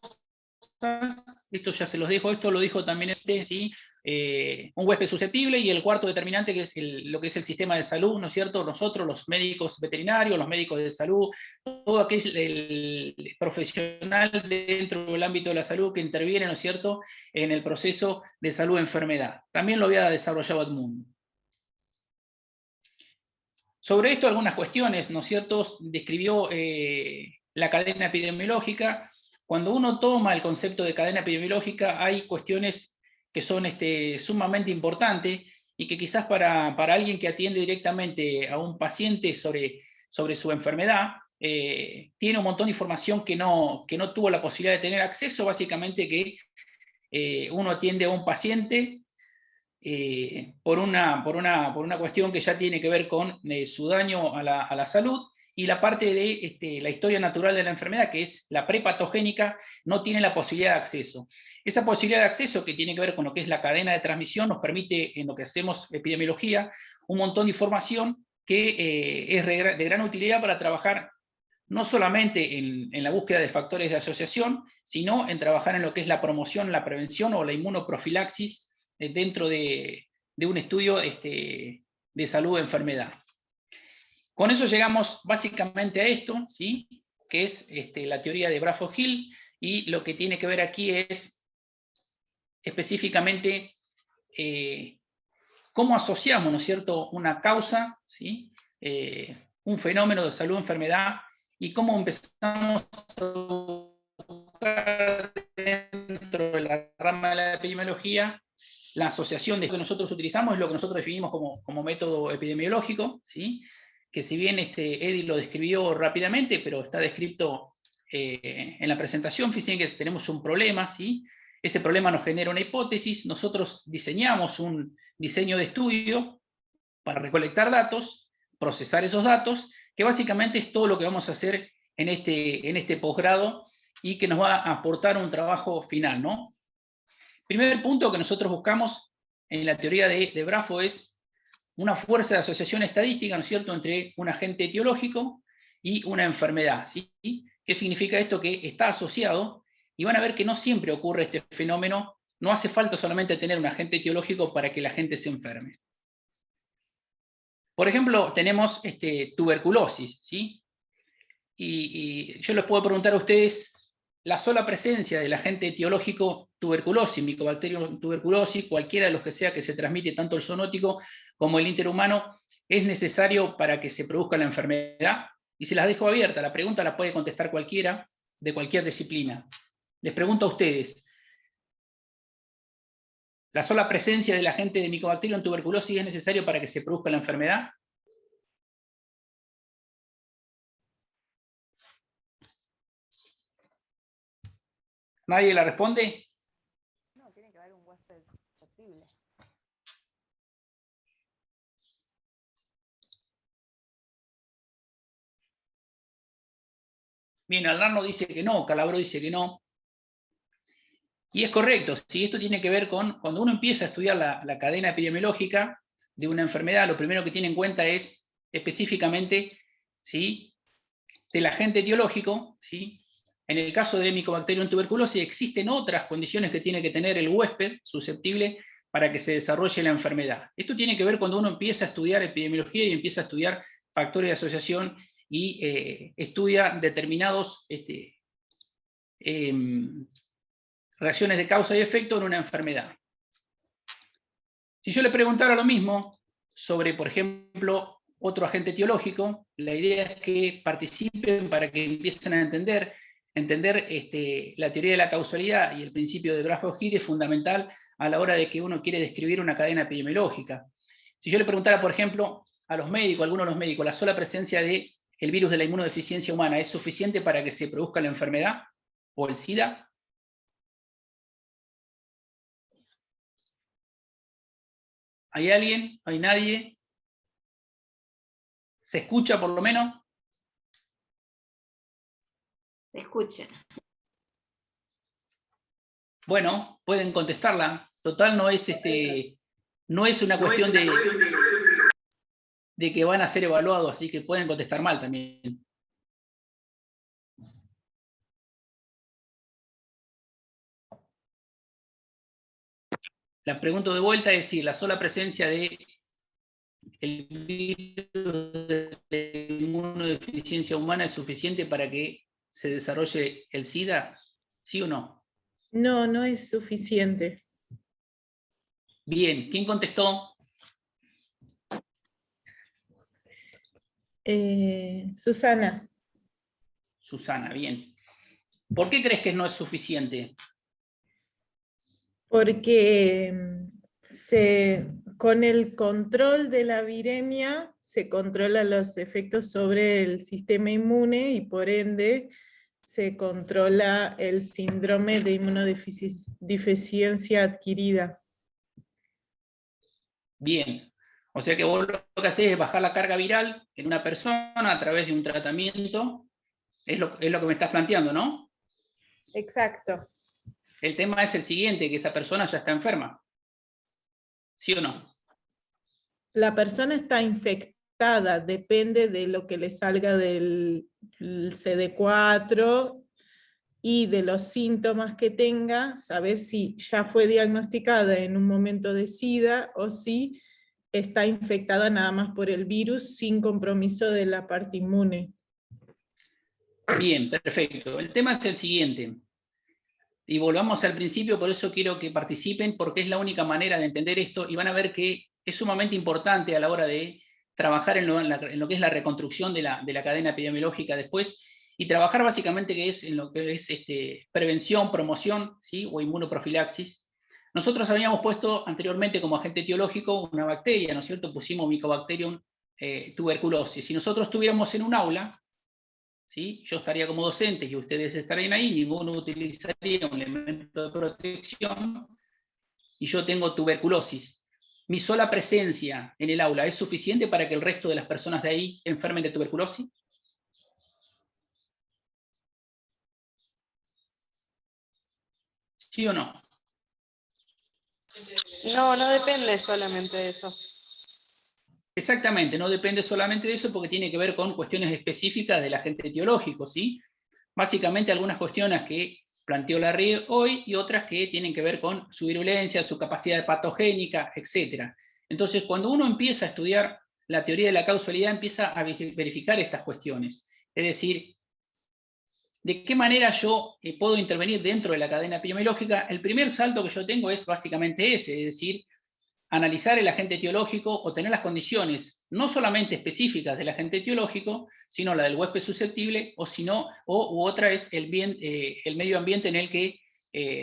Esto ya se los dejo, esto lo dijo también ¿sí? Un huésped susceptible, y el cuarto determinante, que es lo que es el sistema de salud, ¿no es cierto? Nosotros, los médicos veterinarios, los médicos de salud, todo aquel el profesional dentro del ámbito de la salud que interviene, ¿no es cierto?, en el proceso de salud-enfermedad. También lo había desarrollado Edmundo. Sobre esto algunas cuestiones, ¿no es cierto? Describió la cadena epidemiológica. Cuando uno toma el concepto de cadena epidemiológica, hay cuestiones que son sumamente importantes y que quizás para alguien que atiende directamente a un paciente sobre su enfermedad, tiene un montón de información que no tuvo la posibilidad de tener acceso, básicamente que uno atiende a un paciente por una cuestión que ya tiene que ver con su daño a la salud, y la parte de la historia natural de la enfermedad, que es la prepatogénica, no tiene la posibilidad de acceso. Esa posibilidad de acceso, que tiene que ver con lo que es la cadena de transmisión, nos permite, en lo que hacemos epidemiología, un montón de información que es de gran utilidad para trabajar no solamente en la búsqueda de factores de asociación, sino en trabajar en lo que es la promoción, la prevención o la inmunoprofilaxis dentro de un estudio de salud o enfermedad. Con eso llegamos básicamente a esto, ¿sí? Que es la teoría de Bradford-Hill, y lo que tiene que ver aquí es específicamente cómo asociamos, ¿no es cierto?, una causa, ¿sí? Un fenómeno de salud o enfermedad, y cómo empezamos a buscar dentro de la rama de la epidemiología la asociación de lo que nosotros utilizamos, es lo que nosotros definimos como método epidemiológico, ¿sí? Que si bien Eddie lo describió rápidamente, pero está descrito en la presentación. Fíjense que tenemos un problema, ¿sí? Ese problema nos genera una hipótesis, nosotros diseñamos un diseño de estudio para recolectar datos, procesar esos datos, que básicamente es todo lo que vamos a hacer en este posgrado, y que nos va a aportar un trabajo final, ¿no? Primer punto que nosotros buscamos en la teoría de Bradford es una fuerza de asociación estadística, ¿no es cierto?, entre un agente etiológico y una enfermedad, ¿sí? ¿Qué significa esto? Que está asociado, y van a ver que no siempre ocurre este fenómeno, no hace falta solamente tener un agente etiológico para que la gente se enferme. Por ejemplo, tenemos tuberculosis, ¿sí? Y yo les puedo preguntar a ustedes, la sola presencia del agente etiológico tuberculosis, Mycobacterium tuberculosis, cualquiera de los que sea que se transmite, tanto el zoonótico como el interhumano, ¿es necesario para que se produzca la enfermedad? Y se las dejo abierta, la pregunta la puede contestar cualquiera, de cualquier disciplina. Les pregunto a ustedes, ¿la sola presencia del agente de Mycobacterium tuberculosis es necesario para que se produzca la enfermedad? ¿Nadie la responde? No, tiene que haber un huésped susceptible. Bien, Aldarno dice que no, Calabró dice que no. Y es correcto, ¿sí? Esto tiene que ver con, cuando uno empieza a estudiar la cadena epidemiológica de una enfermedad, lo primero que tiene en cuenta es específicamente, ¿sí?, del agente etiológico, ¿sí? En el caso de Mycobacterium tuberculosis existen otras condiciones que tiene que tener el huésped susceptible para que se desarrolle la enfermedad. Esto tiene que ver cuando uno empieza a estudiar epidemiología y empieza a estudiar factores de asociación y estudia determinados reacciones de causa y efecto en una enfermedad. Si yo le preguntara lo mismo sobre, por ejemplo, otro agente etiológico, la idea es que participen para que empiecen a entender la teoría de la causalidad y el principio de Bradford-Hill es fundamental a la hora de que uno quiere describir una cadena epidemiológica. Si yo le preguntara, por ejemplo, a los médicos, a algunos de los médicos, la sola presencia del virus de la inmunodeficiencia humana es suficiente para que se produzca la enfermedad o el SIDA, ¿hay alguien? ¿Hay nadie? ¿Se escucha por lo menos? Se escucha. Bueno, pueden contestarla. Total, no es una cuestión de que van a ser evaluados, así que pueden contestar mal también. La pregunta de vuelta es si la sola presencia de el virus de la inmunodeficiencia humana es suficiente para que se desarrolle el SIDA, ¿sí o no? No, no es suficiente. Bien, ¿quién contestó? Susana. Susana, bien. ¿Por qué crees que no es suficiente? Porque con el control de la viremia se controlan los efectos sobre el sistema inmune y por ende se controla el síndrome de inmunodeficiencia adquirida. Bien. O sea que vos lo que hacés es bajar la carga viral en una persona a través de un tratamiento. Es lo que me estás planteando, ¿no? Exacto. El tema es el siguiente, que esa persona ya está enferma. ¿Sí o no? La persona está infectada, depende de lo que le salga del CD4 y de los síntomas que tenga, saber si ya fue diagnosticada en un momento de SIDA o si está infectada nada más por el virus sin compromiso de la parte inmune. Bien, perfecto. El tema es el siguiente. Y volvamos al principio, por eso quiero que participen, porque es la única manera de entender esto, y van a ver que es sumamente importante a la hora de trabajar en lo que es la reconstrucción de la cadena epidemiológica después, y trabajar básicamente en lo que es prevención, promoción, ¿sí? O inmunoprofilaxis. Nosotros habíamos puesto anteriormente como agente etiológico una bacteria, ¿no es cierto? Pusimos Mycobacterium tuberculosis. Si nosotros estuviéramos en un aula, ¿sí? Yo estaría como docente y ustedes estarían ahí, ninguno utilizaría un elemento de protección, y yo tengo tuberculosis. ¿Mi sola presencia en el aula es suficiente para que el resto de las personas de ahí enfermen de tuberculosis? ¿Sí o no? No, no depende solamente de eso. Exactamente, no depende solamente de eso porque tiene que ver con cuestiones específicas del agente etiológico, ¿sí? Básicamente algunas cuestiones que planteó Larry hoy y otras que tienen que ver con su virulencia, su capacidad patogénica, etc. Entonces, cuando uno empieza a estudiar la teoría de la causalidad, empieza a verificar estas cuestiones. Es decir, ¿de qué manera yo puedo intervenir dentro de la cadena epidemiológica? El primer salto que yo tengo es básicamente ese, es decir, analizar el agente etiológico o tener las condiciones no solamente específicas del agente etiológico, sino la del huésped susceptible, u otra es el medio ambiente en el que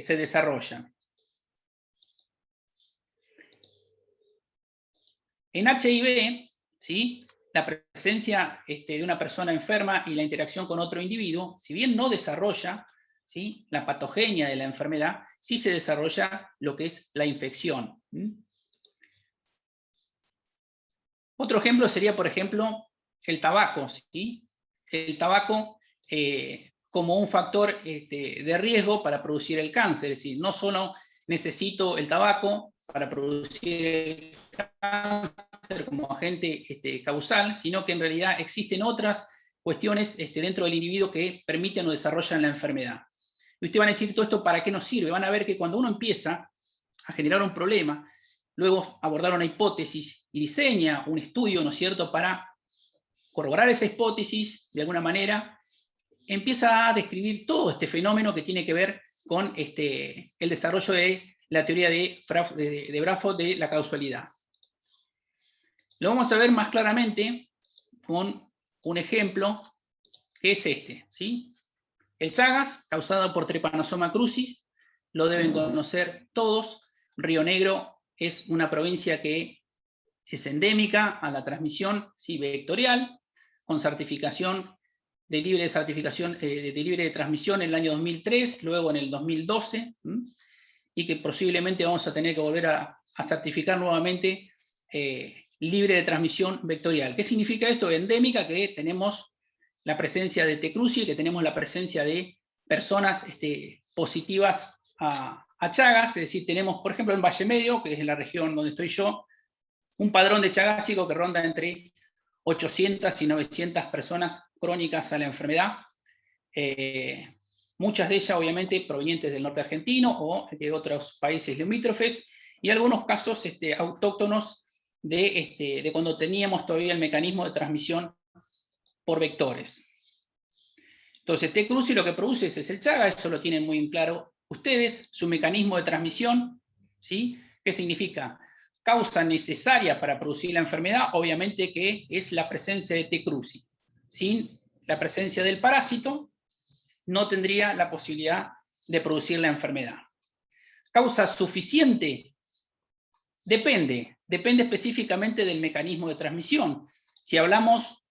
se desarrolla. En HIV, ¿sí? La presencia de una persona enferma y la interacción con otro individuo, si bien no desarrolla, ¿sí?, la patogenia de la enfermedad, sí se desarrolla lo que es la infección. Otro ejemplo sería, por ejemplo, el tabaco, ¿sí? El tabaco como un factor de riesgo para producir el cáncer, es decir, no solo necesito el tabaco para producir el cáncer como agente causal, sino que en realidad existen otras cuestiones dentro del individuo que permiten o desarrollan la enfermedad. Y ustedes van a decir, ¿todo esto para qué nos sirve? Van a ver que cuando uno empieza a generar un problema, luego abordar una hipótesis y diseña un estudio, ¿no es cierto?, para corroborar esa hipótesis de alguna manera, empieza a describir todo este fenómeno que tiene que ver con el desarrollo de la teoría de Bradford de la causalidad. Lo vamos a ver más claramente con un ejemplo que es este, ¿sí? El Chagas, causado por Trypanosoma crucis, lo deben conocer todos. Río Negro es una provincia que es endémica a la transmisión, sí, vectorial, con certificación de libre de transmisión en el año 2003, luego en el 2012, y que posiblemente vamos a tener que volver a certificar nuevamente libre de transmisión vectorial. ¿Qué significa esto? Endémica, que tenemos la presencia de T. cruzi, que tenemos la presencia de personas positivas a Chagas, es decir, tenemos, por ejemplo, en Valle Medio, que es la región donde estoy yo, un padrón de chagásico que ronda entre 800 y 900 personas crónicas a la enfermedad, muchas de ellas obviamente provenientes del norte argentino o de otros países limítrofes, y algunos casos autóctonos de cuando teníamos todavía el mecanismo de transmisión por vectores. Entonces, T. cruzi lo que produce es el Chaga, eso lo tienen muy en claro ustedes, su mecanismo de transmisión, ¿sí? ¿Qué significa? Causa necesaria para producir la enfermedad, obviamente que es la presencia de T. cruzi. Sin la presencia del parásito, no tendría la posibilidad de producir la enfermedad. ¿Causa suficiente? Depende específicamente del mecanismo de transmisión. Si hablamos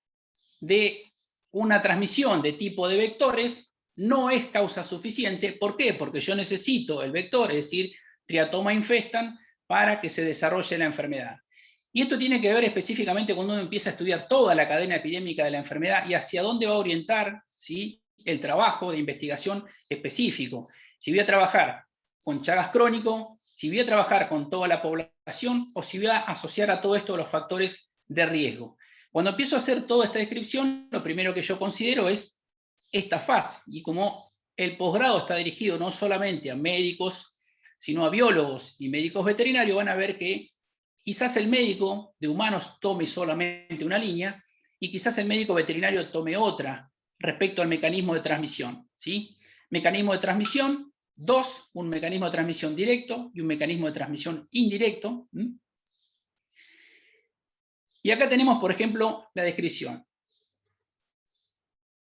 de una transmisión de tipo de vectores, no es causa suficiente. ¿Por qué? Porque yo necesito el vector, es decir, Triatoma infestan, para que se desarrolle la enfermedad. Y esto tiene que ver específicamente cuando uno empieza a estudiar toda la cadena epidémica de la enfermedad y hacia dónde va a orientar, ¿sí?, el trabajo de investigación específico. Si voy a trabajar con Chagas crónico, si voy a trabajar con toda la población, o si voy a asociar a todo esto los factores de riesgo. Cuando empiezo a hacer toda esta descripción, lo primero que yo considero es esta fase, y como el posgrado está dirigido no solamente a médicos, sino a biólogos y médicos veterinarios, van a ver que quizás el médico de humanos tome solamente una línea, y quizás el médico veterinario tome otra, respecto al mecanismo de transmisión, ¿sí? Mecanismo de transmisión, un mecanismo de transmisión directo y un mecanismo de transmisión indirecto. Y acá tenemos, por ejemplo, la descripción.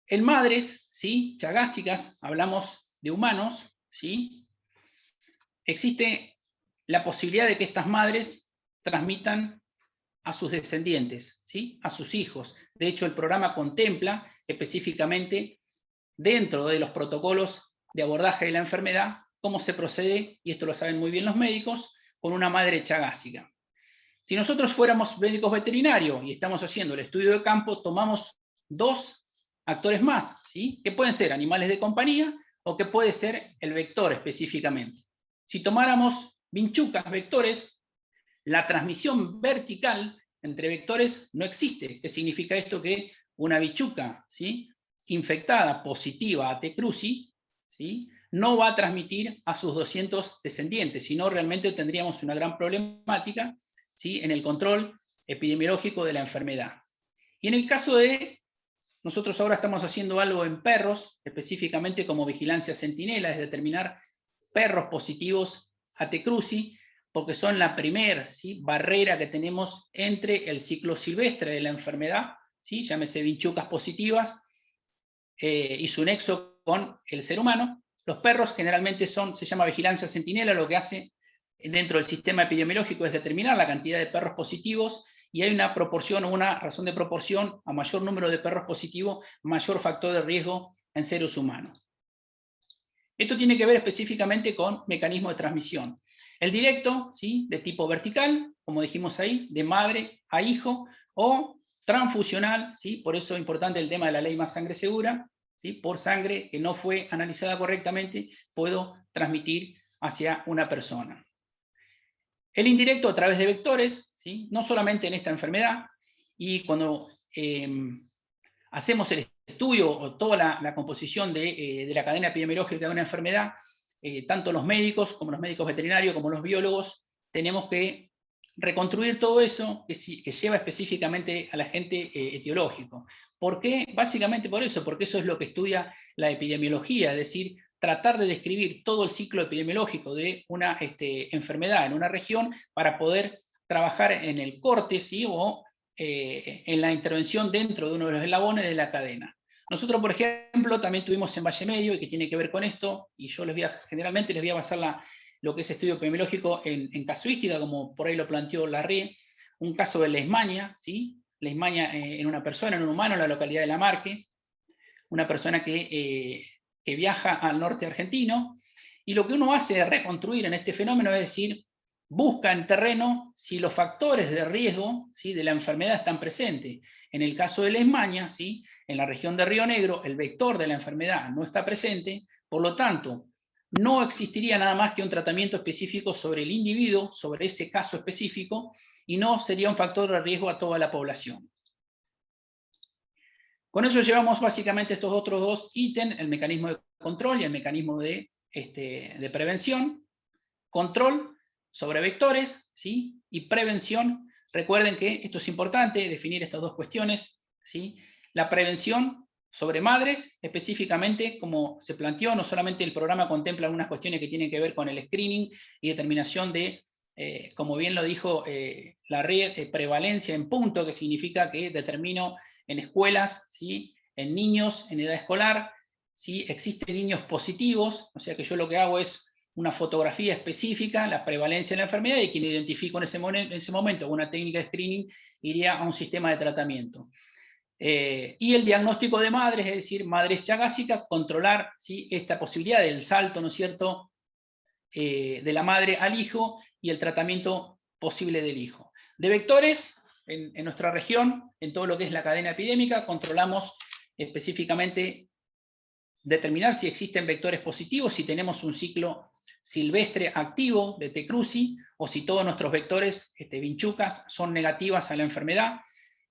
En madres, ¿sí?, chagásicas, hablamos de humanos, ¿sí?, existe la posibilidad de que estas madres transmitan a sus descendientes, ¿sí?, a sus hijos. De hecho, el programa contempla específicamente, dentro de los protocolos de abordaje de la enfermedad, cómo se procede, y esto lo saben muy bien los médicos, con una madre chagásica. Si nosotros fuéramos médicos veterinarios y estamos haciendo el estudio de campo, tomamos dos actores más, ¿sí?, que pueden ser animales de compañía o que puede ser el vector específicamente. Si tomáramos vinchucas, vectores, la transmisión vertical entre vectores no existe. ¿Qué significa esto? Que una bichuca, ¿sí?, infectada positiva a T. cruzi, ¿sí?, no va a transmitir a sus 200 descendientes, sino realmente tendríamos una gran problemática, ¿sí?, en el control epidemiológico de la enfermedad. Y en el caso de, nosotros ahora estamos haciendo algo en perros, específicamente como vigilancia centinela, es determinar perros positivos a T. cruzi, porque son la primera, ¿sí?, barrera que tenemos entre el ciclo silvestre de la enfermedad, ¿sí?, llámese vinchucas positivas, y su nexo con el ser humano. Los perros generalmente se llama vigilancia centinela, lo que hace dentro del sistema epidemiológico es determinar la cantidad de perros positivos, y hay una proporción o una razón de proporción: a mayor número de perros positivos, mayor factor de riesgo en seres humanos. Esto tiene que ver específicamente con mecanismo de transmisión. El directo, ¿sí?, de tipo vertical, como dijimos ahí, de madre a hijo, o transfusional, ¿sí?, por eso es importante el tema de la ley Más Sangre Segura, ¿sí?, por sangre que no fue analizada correctamente, puedo transmitir hacia una persona. El indirecto a través de vectores, ¿sí?, no solamente en esta enfermedad, y cuando hacemos el estudio o toda la composición de la cadena epidemiológica de una enfermedad, tanto los médicos como los médicos veterinarios como los biólogos tenemos que reconstruir todo eso que lleva específicamente al agente etiológico. ¿Por qué? Básicamente por eso, porque eso es lo que estudia la epidemiología, es decir, tratar de describir todo el ciclo epidemiológico de una enfermedad en una región para poder trabajar en el corte, ¿sí?, o en la intervención dentro de uno de los eslabones de la cadena. Nosotros, por ejemplo, también tuvimos en Valle Medio, y que tiene que ver con esto, y yo generalmente les voy a basar lo que es estudio epidemiológico en casuística, como por ahí lo planteó Larré, un caso de leishmania, ¿sí?, leishmania en una persona, en un humano, en la localidad de La Marque, una persona que viaja al norte argentino, y lo que uno hace de reconstruir en este fenómeno es decir, busca en terreno si los factores de riesgo, ¿sí?, de la enfermedad están presentes. En el caso de Leishmania, ¿sí?, en la región de Río Negro, el vector de la enfermedad no está presente, por lo tanto, no existiría nada más que un tratamiento específico sobre el individuo, sobre ese caso específico, y no sería un factor de riesgo a toda la población. Con eso llevamos básicamente estos otros dos ítems, el mecanismo de control y el mecanismo de prevención. Control sobre vectores, ¿sí?, y prevención. Recuerden que esto es importante, definir estas dos cuestiones, ¿sí? La prevención sobre madres, específicamente, como se planteó, no solamente el programa contempla algunas cuestiones que tienen que ver con el screening y determinación de, como bien lo dijo la red, prevalencia en punto, que significa que determino en escuelas, ¿sí?, en niños en edad escolar, ¿sí?, existen niños positivos, o sea que yo lo que hago es una fotografía específica, la prevalencia de la enfermedad, y quien identifico en ese momento con una técnica de screening iría a un sistema de tratamiento. Y el diagnóstico de madres, es decir, madres chagásicas, controlar, ¿sí?, esta posibilidad del salto, ¿no es cierto?, de la madre al hijo y el tratamiento posible del hijo. De vectores, en nuestra región, en todo lo que es la cadena epidémica, controlamos específicamente determinar si existen vectores positivos, si tenemos un ciclo silvestre activo de T. cruzi, o si todos nuestros vectores vinchucas son negativas a la enfermedad.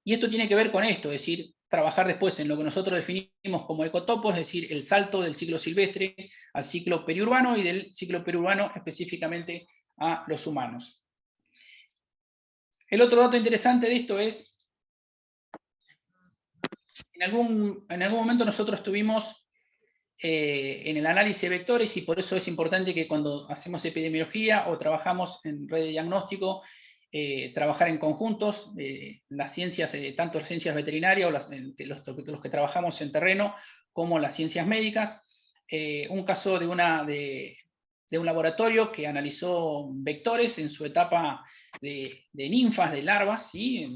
Y esto tiene que ver con esto, es decir, trabajar después en lo que nosotros definimos como ecotopos, es decir, el salto del ciclo silvestre al ciclo periurbano y del ciclo periurbano específicamente a los humanos. El otro dato interesante de esto es, en algún momento nosotros tuvimos en el análisis de vectores, y por eso es importante que cuando hacemos epidemiología o trabajamos en red de diagnóstico, trabajar en conjuntos, las ciencias, tanto las ciencias veterinarias o los que trabajamos en terreno, como las ciencias médicas. Un caso de un laboratorio que analizó vectores en su etapa de ninfas, de larvas, ¿sí?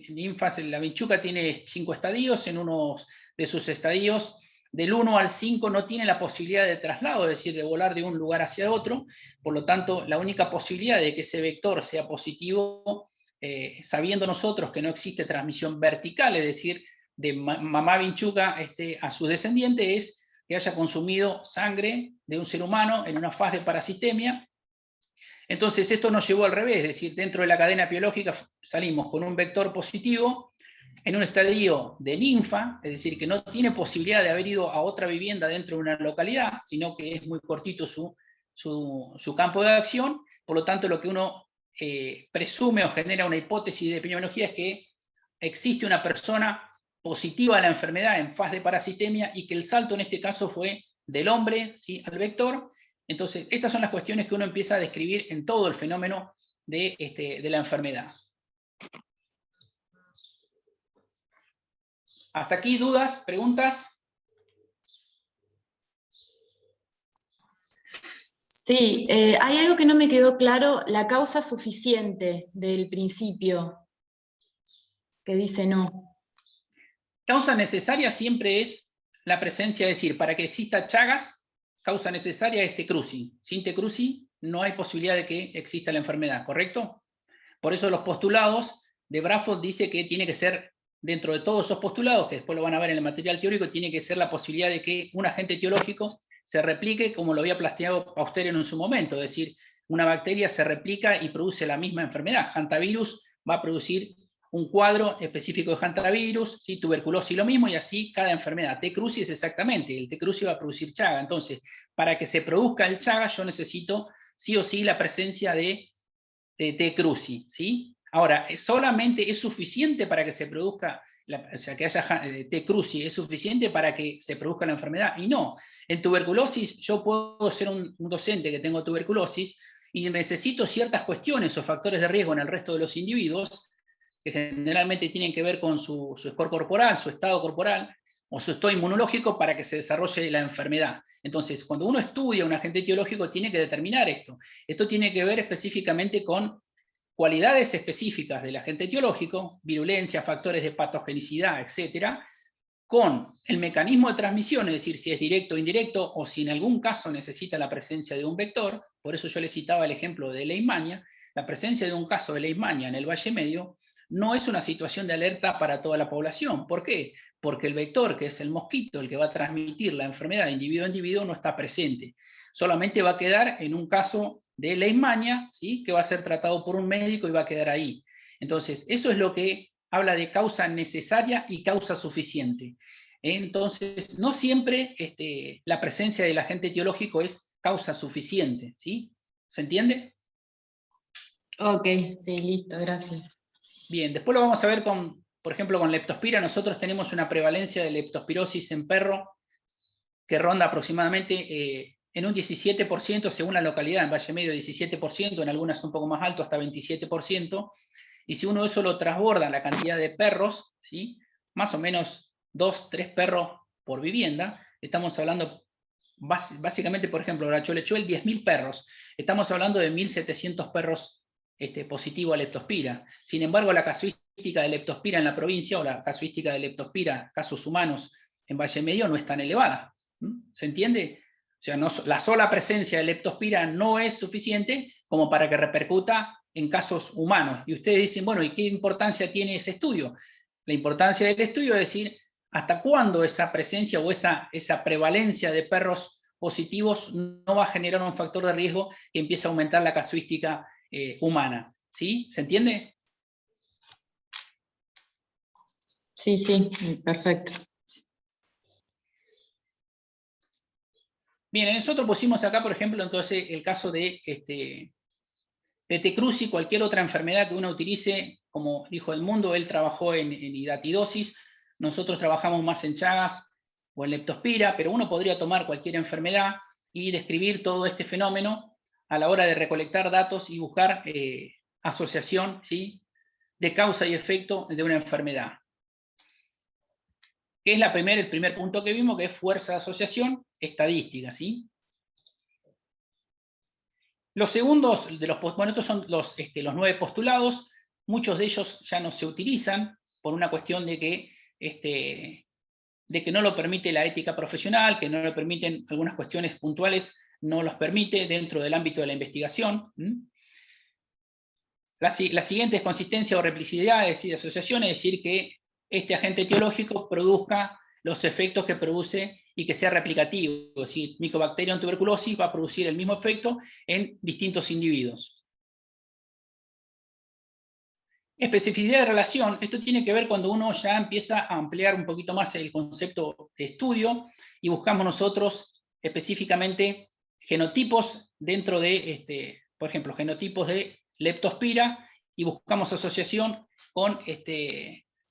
Ninfas, la vinchuca tiene 5 estadios, en uno de sus estadios, del 1 al 5 no tiene la posibilidad de traslado, es decir, de volar de un lugar hacia otro, por lo tanto, la única posibilidad de que ese vector sea positivo, sabiendo nosotros que no existe transmisión vertical, es decir, de mamá vinchuca a sus descendientes, es que haya consumido sangre de un ser humano en una fase de parasitemia. Entonces esto nos llevó al revés, es decir, dentro de la cadena biológica salimos con un vector positivo, en un estadio de ninfa, es decir, que no tiene posibilidad de haber ido a otra vivienda dentro de una localidad, sino que es muy cortito su campo de acción. Por lo tanto, lo que uno presume o genera una hipótesis de epidemiología es que existe una persona positiva a la enfermedad en fase de parasitemia, y que el salto en este caso fue del hombre, ¿sí?, al vector. Entonces, estas son las cuestiones que uno empieza a describir en todo el fenómeno de la enfermedad. ¿Hasta aquí dudas, preguntas? Sí, hay algo que no me quedó claro, la causa suficiente del principio, que dice no. Causa necesaria siempre es la presencia, es decir, para que exista Chagas, causa necesaria es T. cruzi. Sin T. cruzi no hay posibilidad de que exista la enfermedad, ¿correcto? Por eso los postulados de Bradford dice que tiene que ser, dentro de todos esos postulados, que después lo van a ver en el material teórico, tiene que ser la posibilidad de que un agente etiológico se replique como lo había planteado Pauster en su momento, es decir, una bacteria se replica y produce la misma enfermedad. Hantavirus va a producir un cuadro específico de hantavirus, ¿sí? Tuberculosis lo mismo, y así cada enfermedad. T. cruzi es exactamente, el T. cruzi va a producir Chaga. Entonces, para que se produzca el Chaga, yo necesito sí o sí la presencia de T. cruzi, ¿sí? Ahora, ¿solamente es suficiente para que se produzca, o sea, que haya T. cruzi, es suficiente para que se produzca la enfermedad? Y no. En tuberculosis, yo puedo ser un docente que tengo tuberculosis y necesito ciertas cuestiones o factores de riesgo en el resto de los individuos, que generalmente tienen que ver con su score corporal, su estado corporal, o su estado inmunológico, para que se desarrolle la enfermedad. Entonces, cuando uno estudia un agente etiológico, tiene que determinar esto. Esto tiene que ver específicamente con cualidades específicas del agente etiológico, virulencia, factores de patogenicidad, etcétera, con el mecanismo de transmisión, es decir, si es directo o indirecto, o si en algún caso necesita la presencia de un vector. Por eso yo le citaba el ejemplo de Leishmania, la presencia de un caso de leishmania en el Valle Medio no es una situación de alerta para toda la población. ¿Por qué? Porque el vector, que es el mosquito, el que va a transmitir la enfermedad de individuo a individuo, no está presente. Solamente va a quedar en un caso de leishmania, ¿sí? Que va a ser tratado por un médico y va a quedar ahí. Entonces, eso es lo que habla de causa necesaria y causa suficiente. Entonces, no siempre la presencia del agente etiológico es causa suficiente, ¿sí? ¿Se entiende? Ok, sí, listo, gracias. Bien, después lo vamos a ver con, por ejemplo, con leptospira. Nosotros tenemos una prevalencia de leptospirosis en perro que ronda aproximadamente en un 17% según la localidad, en Valle Medio 17%, en algunas un poco más alto, hasta 27%, y si uno eso lo transborda la cantidad de perros, ¿sí? Más o menos 2, 3 perros por vivienda, estamos hablando básicamente, por ejemplo, la Cholechuel, 10.000 perros, estamos hablando de 1.700 perros positivos a leptospira. Sin embargo, la casuística de leptospira en la provincia, o la casuística de leptospira, casos humanos en Valle Medio, no es tan elevada. ¿Se entiende? O sea, la sola presencia de leptospira no es suficiente como para que repercuta en casos humanos. Y ustedes dicen, bueno, ¿y qué importancia tiene ese estudio? La importancia del estudio es decir, ¿hasta cuándo esa presencia o esa prevalencia de perros positivos no va a generar un factor de riesgo que empiece a aumentar la casuística humana? ¿Sí? ¿Se entiende? Sí, sí, perfecto. Bien, nosotros pusimos acá, por ejemplo, entonces el caso de T-cruzi, cualquier otra enfermedad que uno utilice, como dijo Edmundo, él trabajó en hidatidosis, nosotros trabajamos más en Chagas o en leptospira, pero uno podría tomar cualquier enfermedad y describir todo este fenómeno a la hora de recolectar datos y buscar asociación, ¿sí?, de causa y efecto de una enfermedad. Que es el primer punto que vimos, que es fuerza de asociación estadística, ¿sí? Los segundos, bueno, estos son los 9 postulados, muchos de ellos ya no se utilizan por una cuestión de que no lo permite la ética profesional, que no lo permiten algunas cuestiones puntuales, no los permite dentro del ámbito de la investigación. La siguiente es consistencia o replicidad, es decir, asociación, es decir, que este agente etiológico produzca los efectos que produce y que sea replicativo. Es decir, Mycobacterium tuberculosis va a producir el mismo efecto en distintos individuos. Especificidad de relación, esto tiene que ver cuando uno ya empieza a ampliar un poquito más el concepto de estudio y buscamos nosotros específicamente genotipos dentro de, por ejemplo, genotipos de leptospira y buscamos asociación con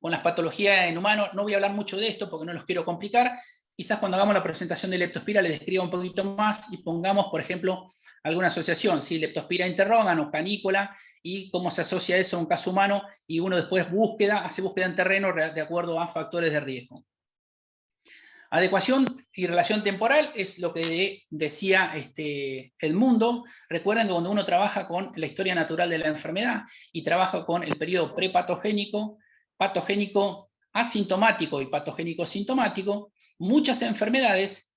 las patologías en humanos. No voy a hablar mucho de esto porque no los quiero complicar. Quizás cuando hagamos la presentación de leptospira les describa un poquito más y pongamos, por ejemplo, alguna asociación, ¿sí? Leptospira interrogan o canícola, y cómo se asocia eso a un caso humano, y uno después hace búsqueda en terreno de acuerdo a factores de riesgo. Adecuación y relación temporal es lo que decía Edmundo. Recuerden que cuando uno trabaja con la historia natural de la enfermedad y trabaja con el periodo prepatogénico, patogénico asintomático y patogénico sintomático, muchas enfermedades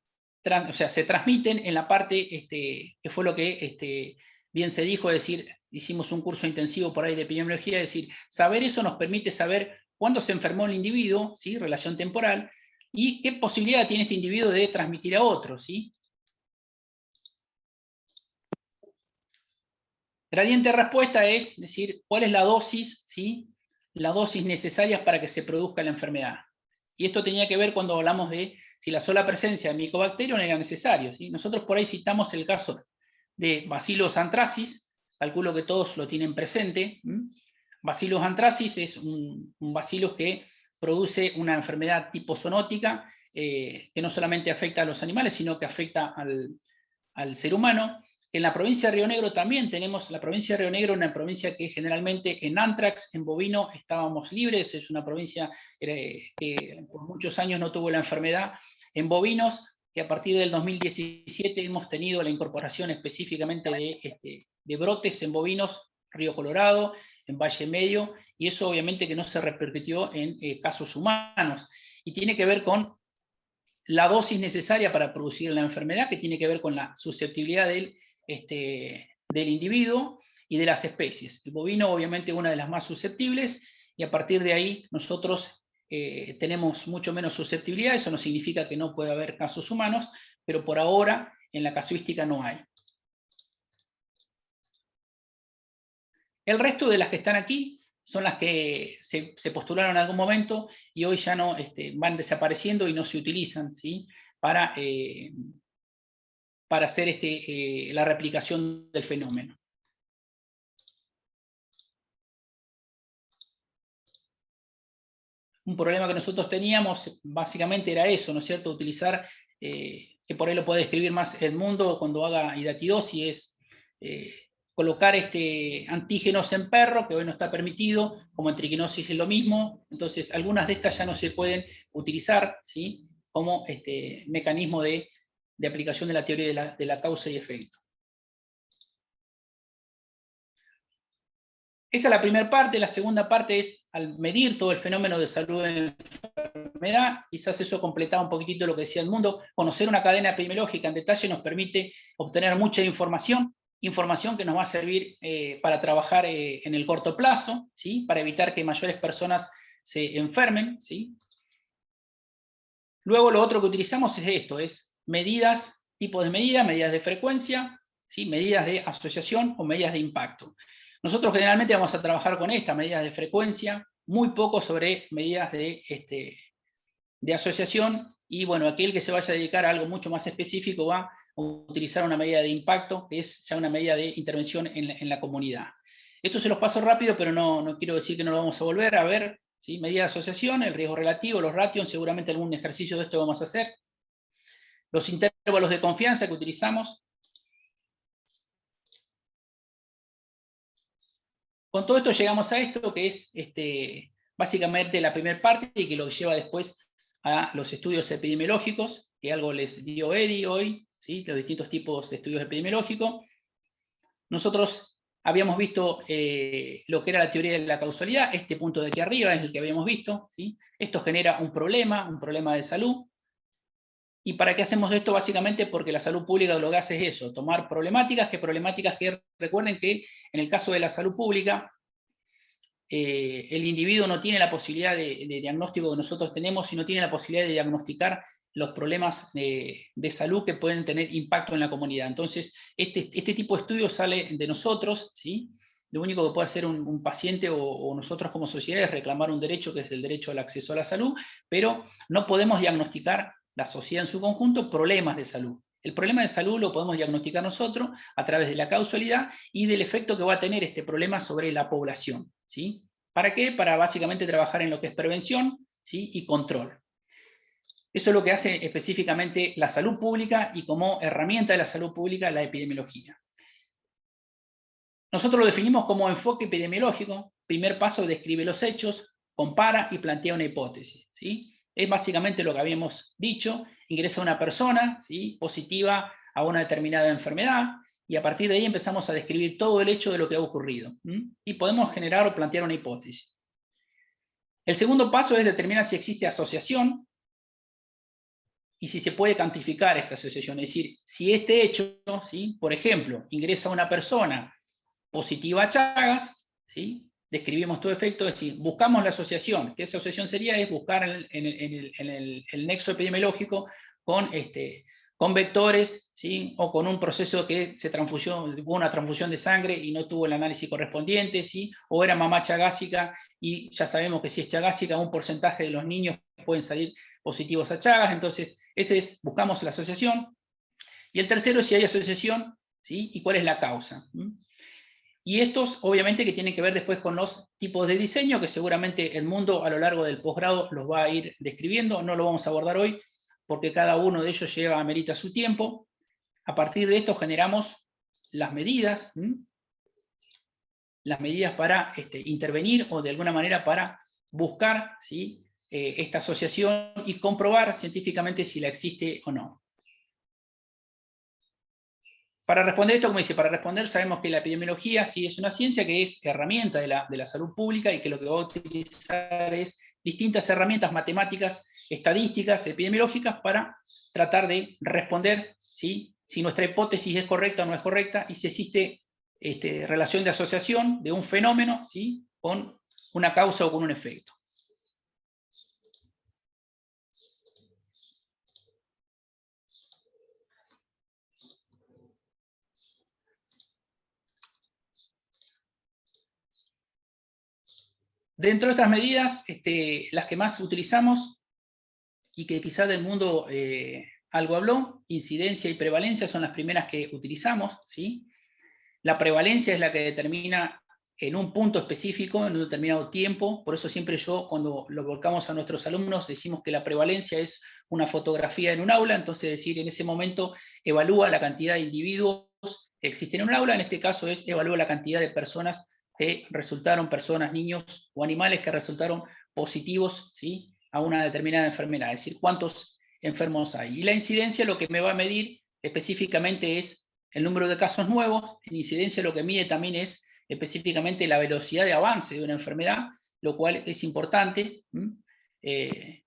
se transmiten en la parte, que fue lo que bien se dijo, es decir, hicimos un curso intensivo por ahí de epidemiología, es decir, saber eso nos permite saber cuándo se enfermó el individuo, ¿sí?, relación temporal, y qué posibilidad tiene este individuo de transmitir a otros, ¿sí? Gradiente de respuesta es decir, cuál es la dosis, ¿sí?, la dosis necesaria para que se produzca la enfermedad. Y esto tenía que ver cuando hablamos de si la sola presencia de Mycobacterium era necesario, ¿sí? Nosotros por ahí citamos el caso de Bacillus anthracis, calculo que todos lo tienen presente. Bacillus anthracis es un bacillus que produce una enfermedad tipo zoonótica, que no solamente afecta a los animales, sino que afecta al ser humano. En la provincia de Río Negro también tenemos, la provincia de Río Negro, una provincia que generalmente en anthrax, en bovino, estábamos libres, es una provincia que por muchos años no tuvo la enfermedad. En bovinos, que a partir del 2017 hemos tenido la incorporación específicamente de brotes en bovinos, Río Colorado, en Valle Medio, y eso obviamente que no se repercutió en casos humanos. Y tiene que ver con la dosis necesaria para producir la enfermedad, que tiene que ver con la susceptibilidad del individuo, y de las especies. El bovino obviamente es una de las más susceptibles, y a partir de ahí nosotros tenemos mucho menos susceptibilidad. Eso no significa que no pueda haber casos humanos, pero por ahora en la casuística no hay. El resto de las que están aquí son las que se postularon en algún momento y hoy ya no van desapareciendo y no se utilizan, ¿sí? para hacer la replicación del fenómeno. Un problema que nosotros teníamos básicamente era eso, ¿no es cierto? Utilizar, que por ahí lo puede describir más Edmundo cuando haga hidatidosis, es colocar antígenos en perro, que hoy no está permitido, como en triquinosis es lo mismo. Entonces algunas de estas ya no se pueden utilizar, ¿sí? Como mecanismo de aplicación de la teoría de la causa y efecto. Esa es la primera parte. La segunda parte es, al medir todo el fenómeno de salud en enfermedad, quizás eso completaba un poquitito lo que decía Edmundo, conocer una cadena epidemiológica en detalle nos permite obtener mucha información que nos va a servir para trabajar en el corto plazo, ¿sí? Para evitar que mayores personas se enfermen, ¿sí? Luego lo otro que utilizamos es esto, es medidas, tipos de medidas de frecuencia, ¿sí? Medidas de asociación o medidas de impacto. Nosotros generalmente vamos a trabajar con estas medidas de frecuencia, muy poco sobre medidas de asociación, y bueno, aquel que se vaya a dedicar a algo mucho más específico va a utilizar una medida de impacto, que es ya una medida de intervención en la comunidad. Esto se los paso rápido, pero no quiero decir que no lo vamos a volver a ver, ¿sí? Medida de asociación, el riesgo relativo, los ratios, seguramente algún ejercicio de esto vamos a hacer. Los intervalos de confianza que utilizamos. Con todo esto llegamos a esto, que es básicamente la primera parte, y que lo lleva después a los estudios epidemiológicos, que algo les dio Eddie hoy, ¿sí? Los distintos tipos de estudios epidemiológicos. Nosotros habíamos visto lo que era la teoría de la causalidad. Este punto de aquí arriba es el que habíamos visto, ¿sí? Esto genera un problema de salud. ¿Y para qué hacemos esto? Básicamente porque la salud pública lo que hace es eso, tomar problemáticas que recuerden que en el caso de la salud pública, el individuo no tiene la posibilidad de diagnóstico que nosotros tenemos, sino tiene la posibilidad de diagnosticar los problemas de salud que pueden tener impacto en la comunidad. Entonces, este tipo de estudio sale de nosotros, ¿sí? Lo único que puede hacer un paciente o nosotros como sociedad es reclamar un derecho, que es el derecho al acceso a la salud, pero no podemos diagnosticar, la sociedad en su conjunto, problemas de salud. El problema de salud lo podemos diagnosticar nosotros a través de la causalidad y del efecto que va a tener este problema sobre la población, ¿sí? ¿Para qué? Para básicamente trabajar en lo que es prevención, ¿sí? Y control. Eso es lo que hace específicamente la salud pública y como herramienta de la salud pública la epidemiología. Nosotros lo definimos como enfoque epidemiológico. Primer paso, describe los hechos, compara y plantea una hipótesis, ¿sí? Es básicamente lo que habíamos dicho. Ingresa una persona, ¿sí? Positiva a una determinada enfermedad, y a partir de ahí empezamos a describir todo el hecho de lo que ha ocurrido. Y podemos generar o plantear una hipótesis. El segundo paso es determinar si existe asociación y si se puede cuantificar esta asociación. Es decir, si este hecho, ¿sí? Por ejemplo, ingresa una persona positiva a Chagas, ¿sí? Describimos todo efecto, es decir, buscamos la asociación. ¿Qué asociación sería? Es buscar en el nexo epidemiológico con vectores, ¿sí? O con un proceso que hubo una transfusión de sangre y no tuvo el análisis correspondiente, ¿sí? O era mamá chagásica, y ya sabemos que si es chagásica, un porcentaje de los niños pueden salir positivos a Chagas. Entonces, buscamos la asociación. Y el tercero es si hay asociación, ¿sí? Y cuál es la causa. Y estos, obviamente, que tienen que ver después con los tipos de diseño, que seguramente Edmundo a lo largo del posgrado los va a ir describiendo. No lo vamos a abordar hoy, porque cada uno de ellos amerita su tiempo. A partir de esto generamos las medidas para intervenir, o de alguna manera para buscar, ¿sí? Esta asociación y comprobar científicamente si la existe o no. Para responder esto, como dice, para responder sabemos que la epidemiología sí es una ciencia que es herramienta de la salud pública, y que lo que va a utilizar es distintas herramientas matemáticas, estadísticas, epidemiológicas, para tratar de responder, ¿sí? Si nuestra hipótesis es correcta o no es correcta, y si existe relación de asociación de un fenómeno, ¿sí?, con una causa o con un efecto. Dentro de estas medidas, las que más utilizamos, y que quizás del mundo algo habló, incidencia y prevalencia son las primeras que utilizamos, ¿sí? La prevalencia es la que determina en un punto específico, en un determinado tiempo, por eso siempre cuando lo volcamos a nuestros alumnos, decimos que la prevalencia es una fotografía en un aula, entonces decir, en ese momento evalúa la cantidad de individuos que existen en un aula, en este caso evalúa la cantidad de personas que resultaron, niños o animales que resultaron positivos, ¿sí?, a una determinada enfermedad, es decir, cuántos enfermos hay. Y la incidencia lo que me va a medir específicamente es el número de casos nuevos. En incidencia lo que mide también es específicamente la velocidad de avance de una enfermedad, lo cual es importante tener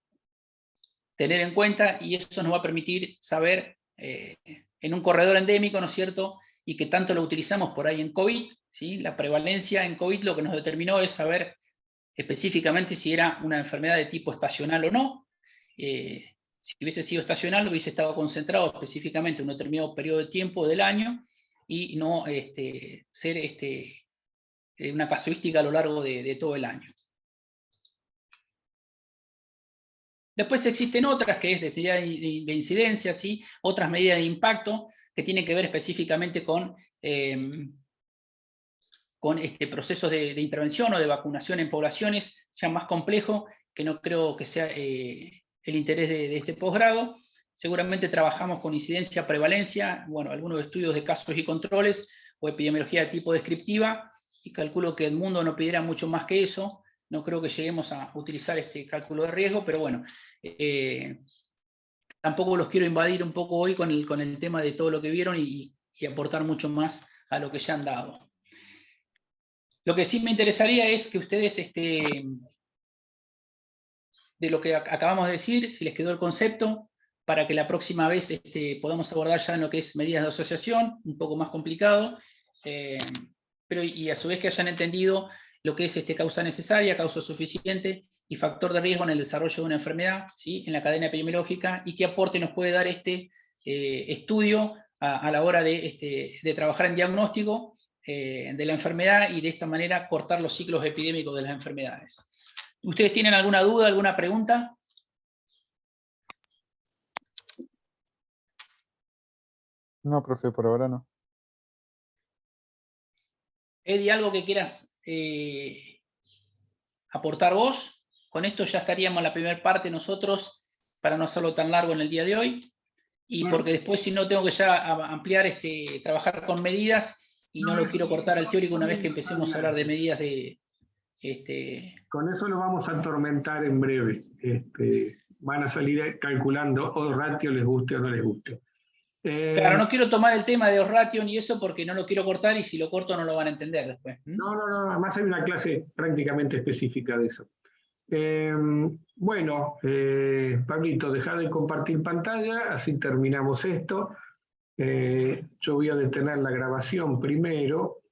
en cuenta, y eso nos va a permitir saber en un corredor endémico, ¿no es cierto?, y que tanto lo utilizamos por ahí en COVID, ¿sí? La prevalencia en COVID lo que nos determinó es saber específicamente si era una enfermedad de tipo estacional o no. Si hubiese sido estacional, hubiese estado concentrado específicamente en un determinado periodo de tiempo del año, y no ser una casuística a lo largo de todo el año. Después existen otras, que es de incidencia, ¿sí?, otras medidas de impacto, que tienen que ver específicamente con procesos de intervención o de vacunación en poblaciones ya más complejo, que no creo que sea el interés de este posgrado. Seguramente trabajamos con incidencia, prevalencia, bueno, algunos estudios de casos y controles, o epidemiología de tipo descriptiva, y calculo que el mundo no pidiera mucho más que eso. No creo que lleguemos a utilizar este cálculo de riesgo, pero bueno, tampoco los quiero invadir un poco hoy con el tema de todo lo que vieron y aportar mucho más a lo que ya han dado. Lo que sí me interesaría es que ustedes, de lo que acabamos de decir, si les quedó el concepto, para que la próxima vez podamos abordar ya en lo que es medidas de asociación, un poco más complicado, pero y a su vez que hayan entendido lo que es causa necesaria, causa suficiente y factor de riesgo en el desarrollo de una enfermedad, ¿sí?, en la cadena epidemiológica, y qué aporte nos puede dar estudio a la hora de trabajar en diagnóstico de la enfermedad, y de esta manera cortar los ciclos epidémicos de las enfermedades. ¿Ustedes tienen alguna duda, alguna pregunta? No, profe, por ahora no. Eddie, ¿algo que quieras aportar vos? Con esto ya estaríamos en la primera parte nosotros, para no hacerlo tan largo en el día de hoy, y bueno, porque después si no tengo que ya ampliar, trabajar con medidas, y no lo quiero cortar al teórico una vez que empecemos a hablar de medidas de... Con eso lo vamos a atormentar en breve. Van a salir calculando odds ratio, les guste o no les guste. Claro, no quiero tomar el tema de odds ratio ni eso, porque no lo quiero cortar, y si lo corto no lo van a entender después. No, además hay una clase prácticamente específica de eso. Bueno, Pablito, deja de compartir pantalla, así terminamos esto. Yo voy a detener la grabación primero